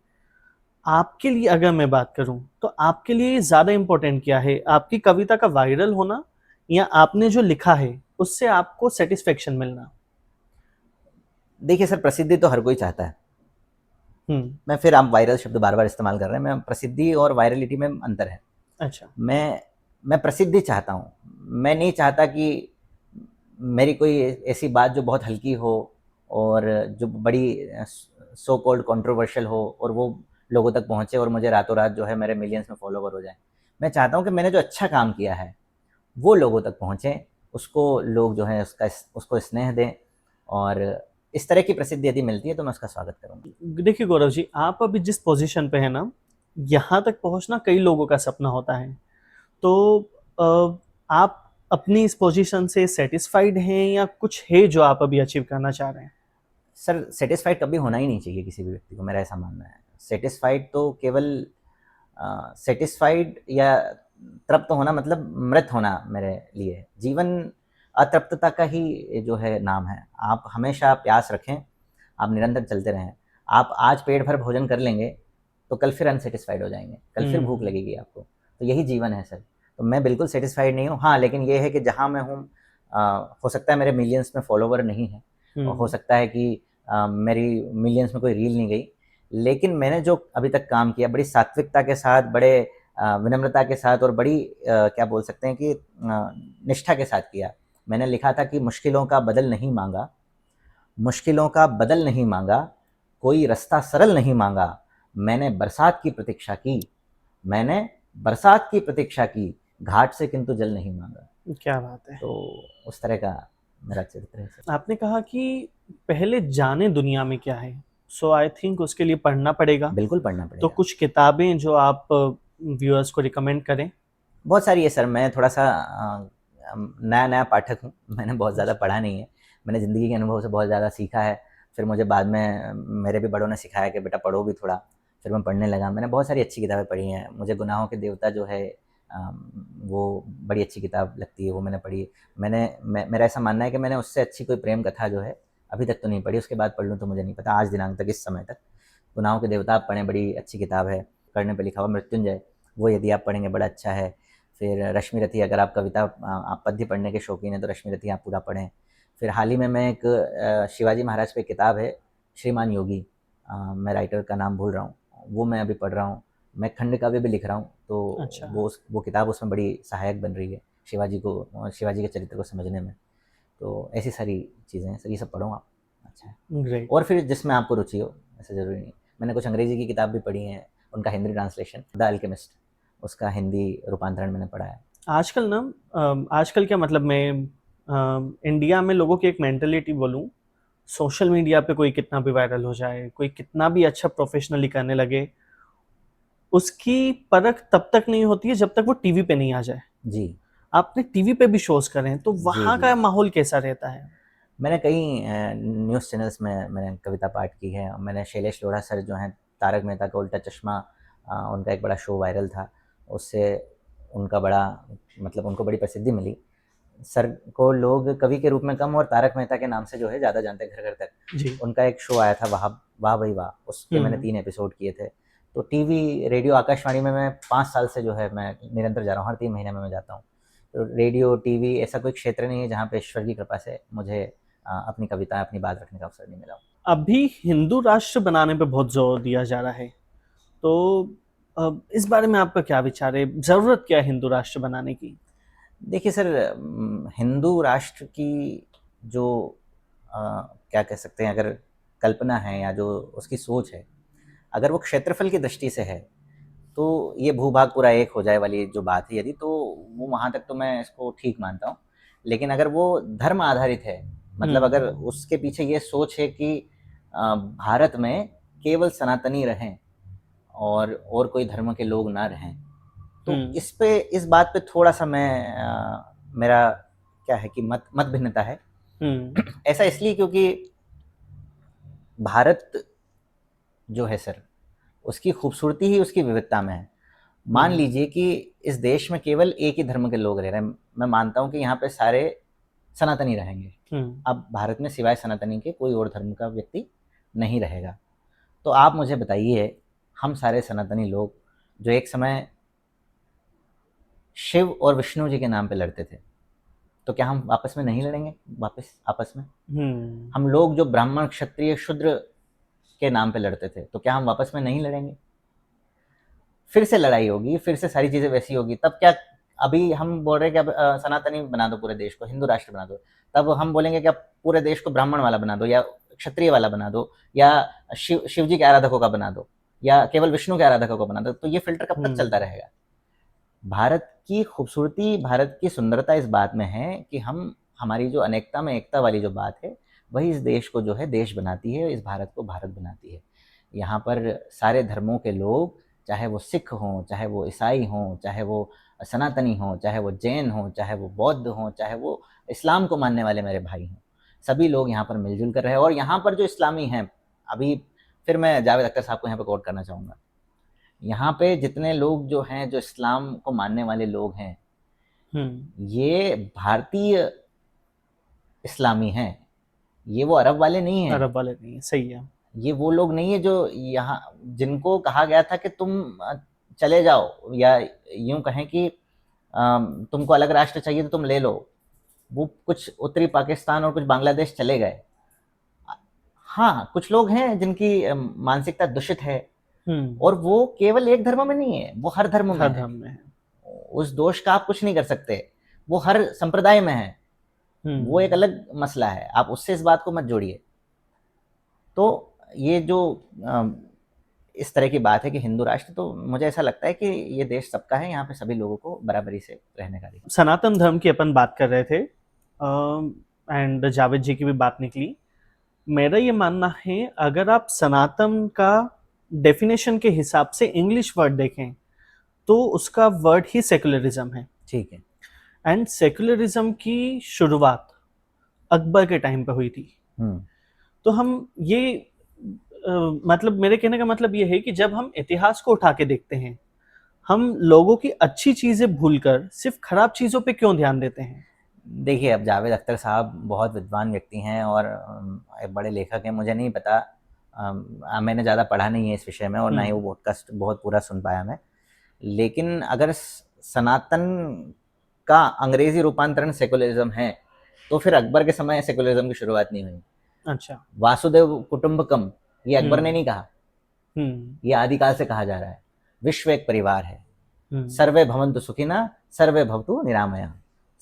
आपके लिए अगर मैं बात करूं तो आपके लिए ज्यादा इंपॉर्टेंट क्या है, आपकी कविता का वायरल होना या आपने जो लिखा है उससे आपको सेटिस्फेक्शन मिलना? देखिए सर, प्रसिद्धि तो हर कोई चाहता है। हम्म। मैं फिर, आप वायरल शब्द बार बार इस्तेमाल कर रहे हैं, मैं प्रसिद्धि और वायरलिटी में अंतर है। अच्छा। मैं प्रसिद्धि चाहता हूँ। मैं नहीं चाहता कि मेरी कोई ऐसी बात जो बहुत हल्की हो और जो बड़ी सो कॉल्ड कंट्रोवर्शियल हो और वो लोगों तक पहुँचे और मुझे रातों रात जो है मेरे मिलियंस में फॉलोवर हो जाए। मैं चाहता हूँ कि मैंने जो अच्छा काम किया है वो लोगों तक पहुँचे, उसको लोग जो है उसको स्नेह दें, और इस तरह की प्रसिद्धि यदि मिलती है तो मैं उसका स्वागत करूँगा। देखिए गौरव जी, आप अभी जिस पोजीशन पे है ना, यहाँ तक पहुँचना कई लोगों का सपना होता है। तो आप अपनी इस पोजीशन से सेटिस्फाइड हैं या कुछ है जो आप अभी अचीव करना चाह रहे हैं? सर, सेटिस्फाइड कभी होना ही नहीं चाहिए किसी भी व्यक्ति को, मेरा ऐसा मानना है। सेटिस्फाइड तो केवल सेटिस्फाइड या तृप्त होना मतलब मृत होना मेरे लिए है। जीवन अतृप्तता का ही जो है नाम है। आप हमेशा प्यास रखें, आप निरंतर चलते रहें। आप आज पेट भर भोजन कर लेंगे तो कल फिर अनसेटिस्फाइड हो जाएंगे, कल फिर भूख लगेगी आपको। तो यही जीवन है सर। तो मैं बिल्कुल सेटिस्फाइड नहीं हूँ। हाँ, लेकिन ये है कि जहाँ मैं हूँ, हो सकता है मेरे मिलियंस में फॉलोवर नहीं है, और हो सकता है कि मेरी मिलियंस में कोई रील नहीं गई, लेकिन मैंने जो अभी तक काम किया बड़ी सात्विकता के साथ, बड़े विनम्रता के साथ, और बड़ी क्या बोल सकते हैं कि निष्ठा के साथ किया। मैंने लिखा था कि मुश्किलों का बदल नहीं मांगा, मुश्किलों का बदल नहीं मांगा, कोई रास्ता सरल नहीं मांगा, मैंने बरसात की प्रतीक्षा की, मैंने बरसात की प्रतीक्षा की, घाट से किंतु जल नहीं मांगा। क्या बात है। तो उस तरह का मेरा चरित्र है सर। आपने कहा कि पहले जाने दुनिया में क्या है, सो आई थिंक उसके लिए पढ़ना पड़ेगा। बिल्कुल पढ़ना तो पड़ेगा। कुछ किताबें जो आप व्यूअर्स को रिकमेंड करें? बहुत सारी है सर। मैं थोड़ा सा नया नया पाठक हूँ। मैंने बहुत ज़्यादा पढ़ा नहीं है। मैंने ज़िंदगी के अनुभव से बहुत ज़्यादा सीखा है। फिर मुझे बाद में मेरे भी बड़ों ने सिखाया कि बेटा पढ़ो भी थोड़ा। फिर मैं पढ़ने लगा। मैंने बहुत सारी अच्छी किताबें पढ़ी हैं। मुझे गुनाहों के देवता जो है, वो बड़ी अच्छी किताब लगती है, वो मैंने पढ़ी। मेरा ऐसा मानना है कि मैंने उससे अच्छी कोई प्रेम कथा जो है अभी तक तो नहीं पढ़ी। उसके बाद पढ़ लूँ तो मुझे नहीं पता, आज दिनांक तक, इस समय तक। गुनाहों के देवता आप पढ़ें, बड़ी अच्छी किताब है। करने पे लिखा हुआ मृत्युंजय, वो यदि आप पढ़ेंगे बड़ा अच्छा है। फिर रश्मि रथी, अगर आप कविता, आप पद्य पढ़ने के शौकीन हैं तो रश्मि रथी आप पूरा पढ़ें। फिर हाल ही में मैं एक शिवाजी महाराज पे किताब है, श्रीमान योगी, मैं राइटर का नाम भूल रहा हूँ, वो मैं अभी पढ़ रहा हूँ। मैं खंड काव्य भी लिख रहा हूँ, तो अच्छा। वो किताब उसमें बड़ी सहायक बन रही है शिवाजी के चरित्र को समझने में। तो ऐसी सारी चीज़ें हैं सर, ये सब पढ़ो आप, अच्छा है। ग्रेट। और फिर जिसमें आपको रुचि हो, ऐसा ज़रूरी नहीं। मैंने कुछ अंग्रेज़ी की किताब भी पढ़ी है, उनका हिंदी ट्रांसलेशन, द अल्केमिस्ट, उसका हिंदी रूपांतरण मैंने पढ़ा है। आजकल ना आजकल क्या मतलब, मैं इंडिया में लोगों की एक मेंटेलिटी बोलूं, सोशल मीडिया पे कोई कितना भी वायरल हो जाए, कोई कितना भी अच्छा प्रोफेशनली करने लगे, उसकी परख तब तक नहीं होती है जब तक वो टीवी पे नहीं आ जाए। जी। आपने टीवी पे भी शोज करें तो जी, वहां जी। का माहौल कैसा रहता है? मैंने कई न्यूज़ चैनल्स में मैंने कविता पाठ की है। मैंने शैलेश लोढ़ा सर जो हैं, तारक मेहता का उल्टा चश्मा, उनका एक बड़ा शो वायरल था। उससे उनका बड़ा, मतलब उनको बड़ी प्रसिद्धि मिली। सर को लोग कवि के रूप में कम और तारक मेहता के नाम से जो है ज़्यादा जानते हैं, घर घर तक। जी। उनका एक शो आया था, वाह वाह भाई वाह, उसके मैंने 3 एपिसोड किए थे। तो टीवी, रेडियो, आकाशवाणी में मैं 5 साल से जो है मैं निरंतर जा रहा हूँ, हर 3 महीने में मैं जाता हूँ। तो रेडियो, टीवी ऐसा कोई क्षेत्र नहीं है जहाँ पे ईश्वर की कृपा से मुझे अपनी कविता, अपनी बात रखने का अवसर नहीं मिला। अभी हिंदू राष्ट्र बनाने पे बहुत जोर दिया जा रहा है, तो इस बारे में आपका क्या विचार है, जरूरत क्या है हिंदू राष्ट्र बनाने की? देखिए सर, हिंदू राष्ट्र की जो क्या कह सकते हैं, अगर कल्पना है या जो उसकी सोच है, अगर वो क्षेत्रफल की दृष्टि से है, तो ये भूभाग पूरा एक हो जाए वाली जो बात है यदि, तो वो वहाँ तक तो मैं इसको ठीक मानता हूँ। लेकिन अगर वो धर्म आधारित है, मतलब अगर उसके पीछे ये सोच है कि भारत में केवल सनातनी रहें और कोई धर्म के लोग ना रहें, तो इस बात पे थोड़ा सा मेरा क्या है कि मत भिन्नता है। ऐसा इसलिए क्योंकि भारत जो है सर, उसकी खूबसूरती ही उसकी विविधता में है। मान लीजिए कि इस देश में केवल एक ही धर्म के लोग रह रहे हैं। मैं मानता हूँ कि यहाँ पे सारे सनातनी रहेंगे। अब भारत में सिवाय सनातनी के कोई और धर्म का व्यक्ति नहीं रहेगा। तो आप मुझे बताइए, हम सारे सनातनी लोग जो एक समय शिव और विष्णु जी के नाम पे लड़ते थे, तो क्या हम आपस में नहीं लड़ेंगे वापस आपस में? हम लोग जो ब्राह्मण क्षत्रिय शूद्र के नाम पे लड़ते थे, तो क्या हम वापस में नहीं लड़ेंगे? फिर से लड़ाई होगी, फिर से सारी चीजें वैसी होगी। तब क्या अभी हम बोल रहे हैं कि अब सनातनी बना दो पूरे देश को, हिंदू राष्ट्र बना दो, तब हम बोलेंगे कि अब पूरे देश को ब्राह्मण वाला बना दो, या क्षत्रिय वाला बना दो, या शिव जी के आराधकों का बना दो, या केवल विष्णु के आराधकों का बना दो। तो ये फिल्टर कब तक चलता रहेगा? भारत की खूबसूरती, भारत की सुंदरता इस बात में है कि हम, हमारी जो अनेकता में एकता वाली जो बात है, वही इस देश को जो है देश बनाती है, इस भारत को भारत बनाती है। यहाँ पर सारे धर्मों के लोग, चाहे वो सिख हों, चाहे वो ईसाई हों, चाहे वो सनातनी हों, चाहे वो जैन हों, चाहे वो बौद्ध हों, चाहे वो इस्लाम को मानने वाले मेरे भाई हों, सभी लोग यहाँ पर मिलजुल कर रहे हैं। और यहाँ पर जो इस्लामी हैं, अभी फिर मैं जावेद अख्तर साहब को यहाँ पर कोट करना चाहूँगा, यहाँ पे जितने लोग जो हैं, जो इस्लाम को मानने वाले लोग हैं, ये भारतीय इस्लामी हैं, ये वो अरब वाले नहीं हैं। अरब वाले नहीं है, सही है। ये वो लोग नहीं है जो यहाँ, जिनको कहा गया था कि तुम चले जाओ, या यूं कहें कि तुमको अलग राष्ट्र चाहिए तो तुम ले लो। वो कुछ उत्तरी पाकिस्तान और कुछ बांग्लादेश चले गए। हाँ, कुछ लोग हैं जिनकी मानसिकता दूषित है, और वो केवल एक धर्म में नहीं है, वो हर धर्म में है। उस दोष का आप कुछ नहीं कर सकते, वो हर संप्रदाय में है, वो एक अलग मसला है, आप उससे इस बात को मत जोड़िए। तो ये जो इस तरह की बात है कि हिंदू राष्ट्र, तो मुझे ऐसा लगता है कि ये देश सबका है, यहाँ पे सभी लोगों को बराबरी से रहने का अधिकार। सनातन धर्म की अपन बात कर रहे थे, एंड जावेद जी की भी बात निकली। मेरा ये मानना है, अगर आप सनातन का डेफिनेशन के हिसाब से इंग्लिश वर्ड देखें, तो उसका वर्ड ही सेकुलरिज्म है। ठीक है। एंड सेकुलरिज्म की शुरुआत अकबर के टाइम पे हुई थी। तो हम ये मतलब मेरे कहने का मतलब ये है कि जब हम इतिहास को उठा के देखते हैं, हम लोगों की अच्छी चीजें भूलकर सिर्फ खराब चीजों पे क्यों ध्यान देते हैं? देखिए, अब जावेद अख्तर साहब बहुत विद्वान व्यक्ति हैं और एक बड़े लेखक हैं। मुझे नहीं पता, मैंने ज़्यादा पढ़ा नहीं है इस विषय में, और ना ही वो पॉडकास्ट बहुत पूरा सुन पाया मैं। लेकिन अगर सनातन का अंग्रेजी रूपांतरण सेकुलरिज्म है, तो फिर अकबर के समय सेकुलरिज्म की शुरुआत नहीं हुई। अच्छा, वासुदेव कुटुंबकम, ये अकबर ने नहीं कहा, ये आदिकाल से कहा जा रहा है। विश्व एक परिवार है, सर्वे भवन्तु सुखिनः सर्वे भवन्तु निरामया,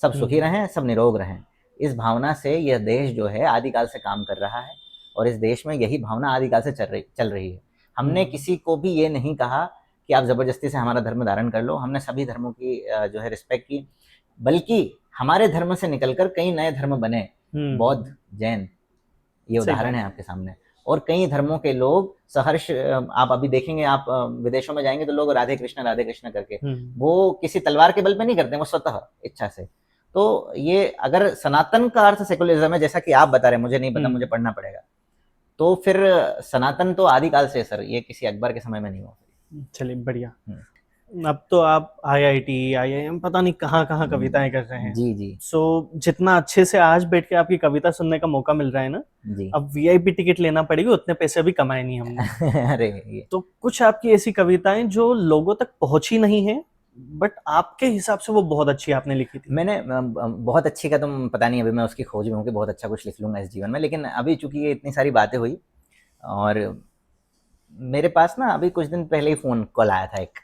सब सुखी रहें, सब निरोग रहें। इस भावना से यह देश जो है आदिकाल से काम कर रहा है, और इस देश में यही भावना आदिकाल से चल रही है। हमने किसी को भी ये नहीं कहा कि आप जबरदस्ती से हमारा धर्म धारण कर लो। हमने सभी धर्मों की जो है रिस्पेक्ट की, बल्कि हमारे धर्म से निकलकर कई नए धर्म बने, बौद्ध, जैन, ये उदाहरण है आपके सामने। और कई धर्मों के लोग सहर्ष, आप अभी देखेंगे, आप विदेशों में जाएंगे तो लोग राधे कृष्ण करके, वो किसी तलवार के बल पे नहीं करते, वो स्वतः इच्छा से। तो ये अगर सनातन का अर्थ सेकुलरिज्म है, जैसा कि आप बता रहे हैं, मुझे नहीं पता, मुझे पढ़ना पड़ेगा, तो फिर सनातन तो आदिकाल से सर, ये किसी अकबर के समय में नहीं हुआ। चलिए, बढ़िया। अब तो आप IIT, IIM पता नहीं कहाँ कहाँ कविताएं कर रहे हैं। जी। सो जितना अच्छे से आज बैठ के आपकी कविता सुनने का मौका मिल रहा है ना जी, अब VIP टिकट लेना पड़ेगी, उतने पैसे भी कमाए नहीं हमने। अरे तो कुछ आपकी ऐसी कविताएं जो लोगों तक पहुंची नहीं है, बट आपके हिसाब से वो बहुत अच्छी आपने लिखी थी। मैंने बहुत अच्छी का तुम पता नहीं, अभी मैं उसकी खोज में हूँ कि बहुत अच्छा कुछ लिख लूंगा इस जीवन में। लेकिन अभी चूंकि ये इतनी सारी बातें हुई, और मेरे पास ना अभी कुछ दिन पहले ही फोन कॉल आया था एक।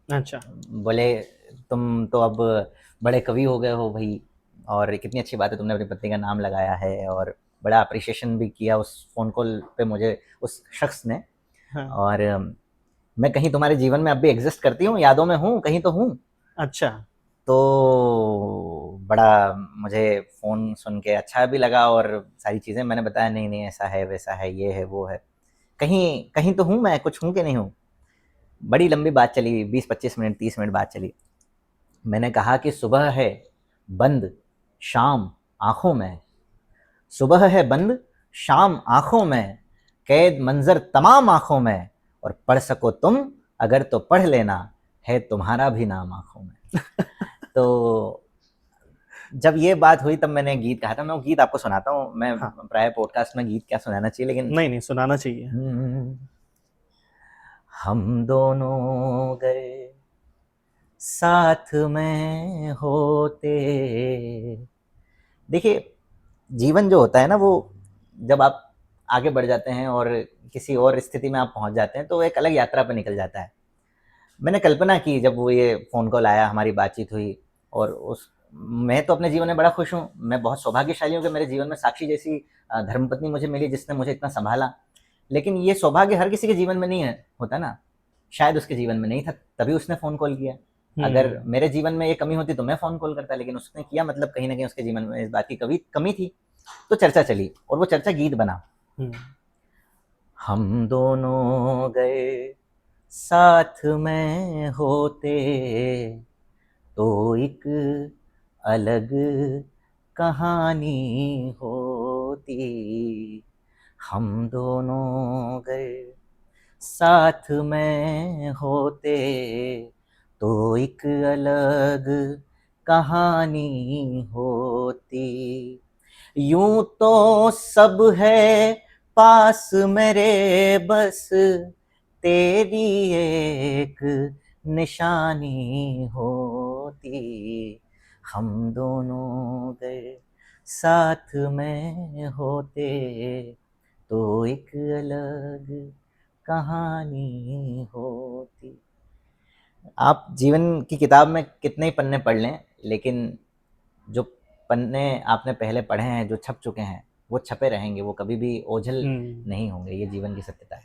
अच्छा। बोले तुम तो अब बड़े कवि हो गए हो भाई, और कितनी अच्छी बात है, तुमने अपनी पत्नी का नाम लगाया है, और बड़ा अप्रिशिएशन भी किया उस फोन कॉल पे मुझे उस शख्स ने। हाँ। और मैं कहीं तुम्हारे जीवन में अब भी एग्जिस्ट करती हूँ, यादों में हूँ, कहीं तो हूँ। अच्छा। तो बड़ा मुझे फ़ोन सुन के अच्छा भी लगा, और सारी चीज़ें मैंने बताया, नहीं ऐसा है, वैसा है, ये है, वो है, कहीं कहीं तो हूँ मैं, कुछ हूँ कि नहीं हूँ। बड़ी लंबी बात चली, 20-25 मिनट 30 मिनट बात चली। मैंने कहा कि सुबह है बंद शाम आँखों में, सुबह है बंद शाम आँखों में, कैद मंजर तमाम आँखों में, और पढ़ सको तुम अगर तो पढ़ लेना, है तुम्हारा भी नाम आंखों में। तो जब ये बात हुई तब मैंने गीत कहा था। मैं वो गीत आपको सुनाता हूँ। मैं हाँ। प्राय पॉडकास्ट में गीत क्या सुनाना चाहिए, लेकिन नहीं नहीं, सुनाना चाहिए। हम दोनों गए साथ में होते। देखिए, जीवन जो होता है ना, वो जब आप आगे बढ़ जाते हैं और किसी और स्थिति में आप पहुंच जाते हैं तो एक अलग यात्रा पर निकल जाता है। मैंने कल्पना की जब वो ये फ़ोन कॉल आया, हमारी बातचीत हुई, और उस मैं तो अपने जीवन में बड़ा खुश हूँ। मैं बहुत सौभाग्यशाली हूँ कि मेरे जीवन में साक्षी जैसी धर्मपत्नी मुझे मिली, जिसने मुझे इतना सँभाला। लेकिन ये सौभाग्य हर किसी के जीवन में नहीं है होता ना। शायद उसके जीवन में नहीं था, तभी उसने फ़ोन कॉल किया। अगर मेरे जीवन में ये कमी होती तो मैं फ़ोन कॉल करता, लेकिन उसने किया, मतलब कहीं न कहीं उसके जीवन में इस बात की कमी थी। तो चर्चा चली और वो चर्चा गीत बना। हम दोनों गए साथ में होते तो एक अलग कहानी होती। हम दोनों गए साथ में होते तो एक अलग कहानी होती। यूं तो सब है पास मेरे, बस तेरी एक निशानी होती। हम दोनों गए साथ में होते तो एक अलग कहानी होती। आप जीवन की किताब में कितने ही पन्ने पढ़ लें, लेकिन जो पन्ने आपने पहले पढ़े हैं, जो छप चुके हैं, वो छपे रहेंगे, वो कभी भी ओझल नहीं होंगे। ये जीवन की सत्यता है।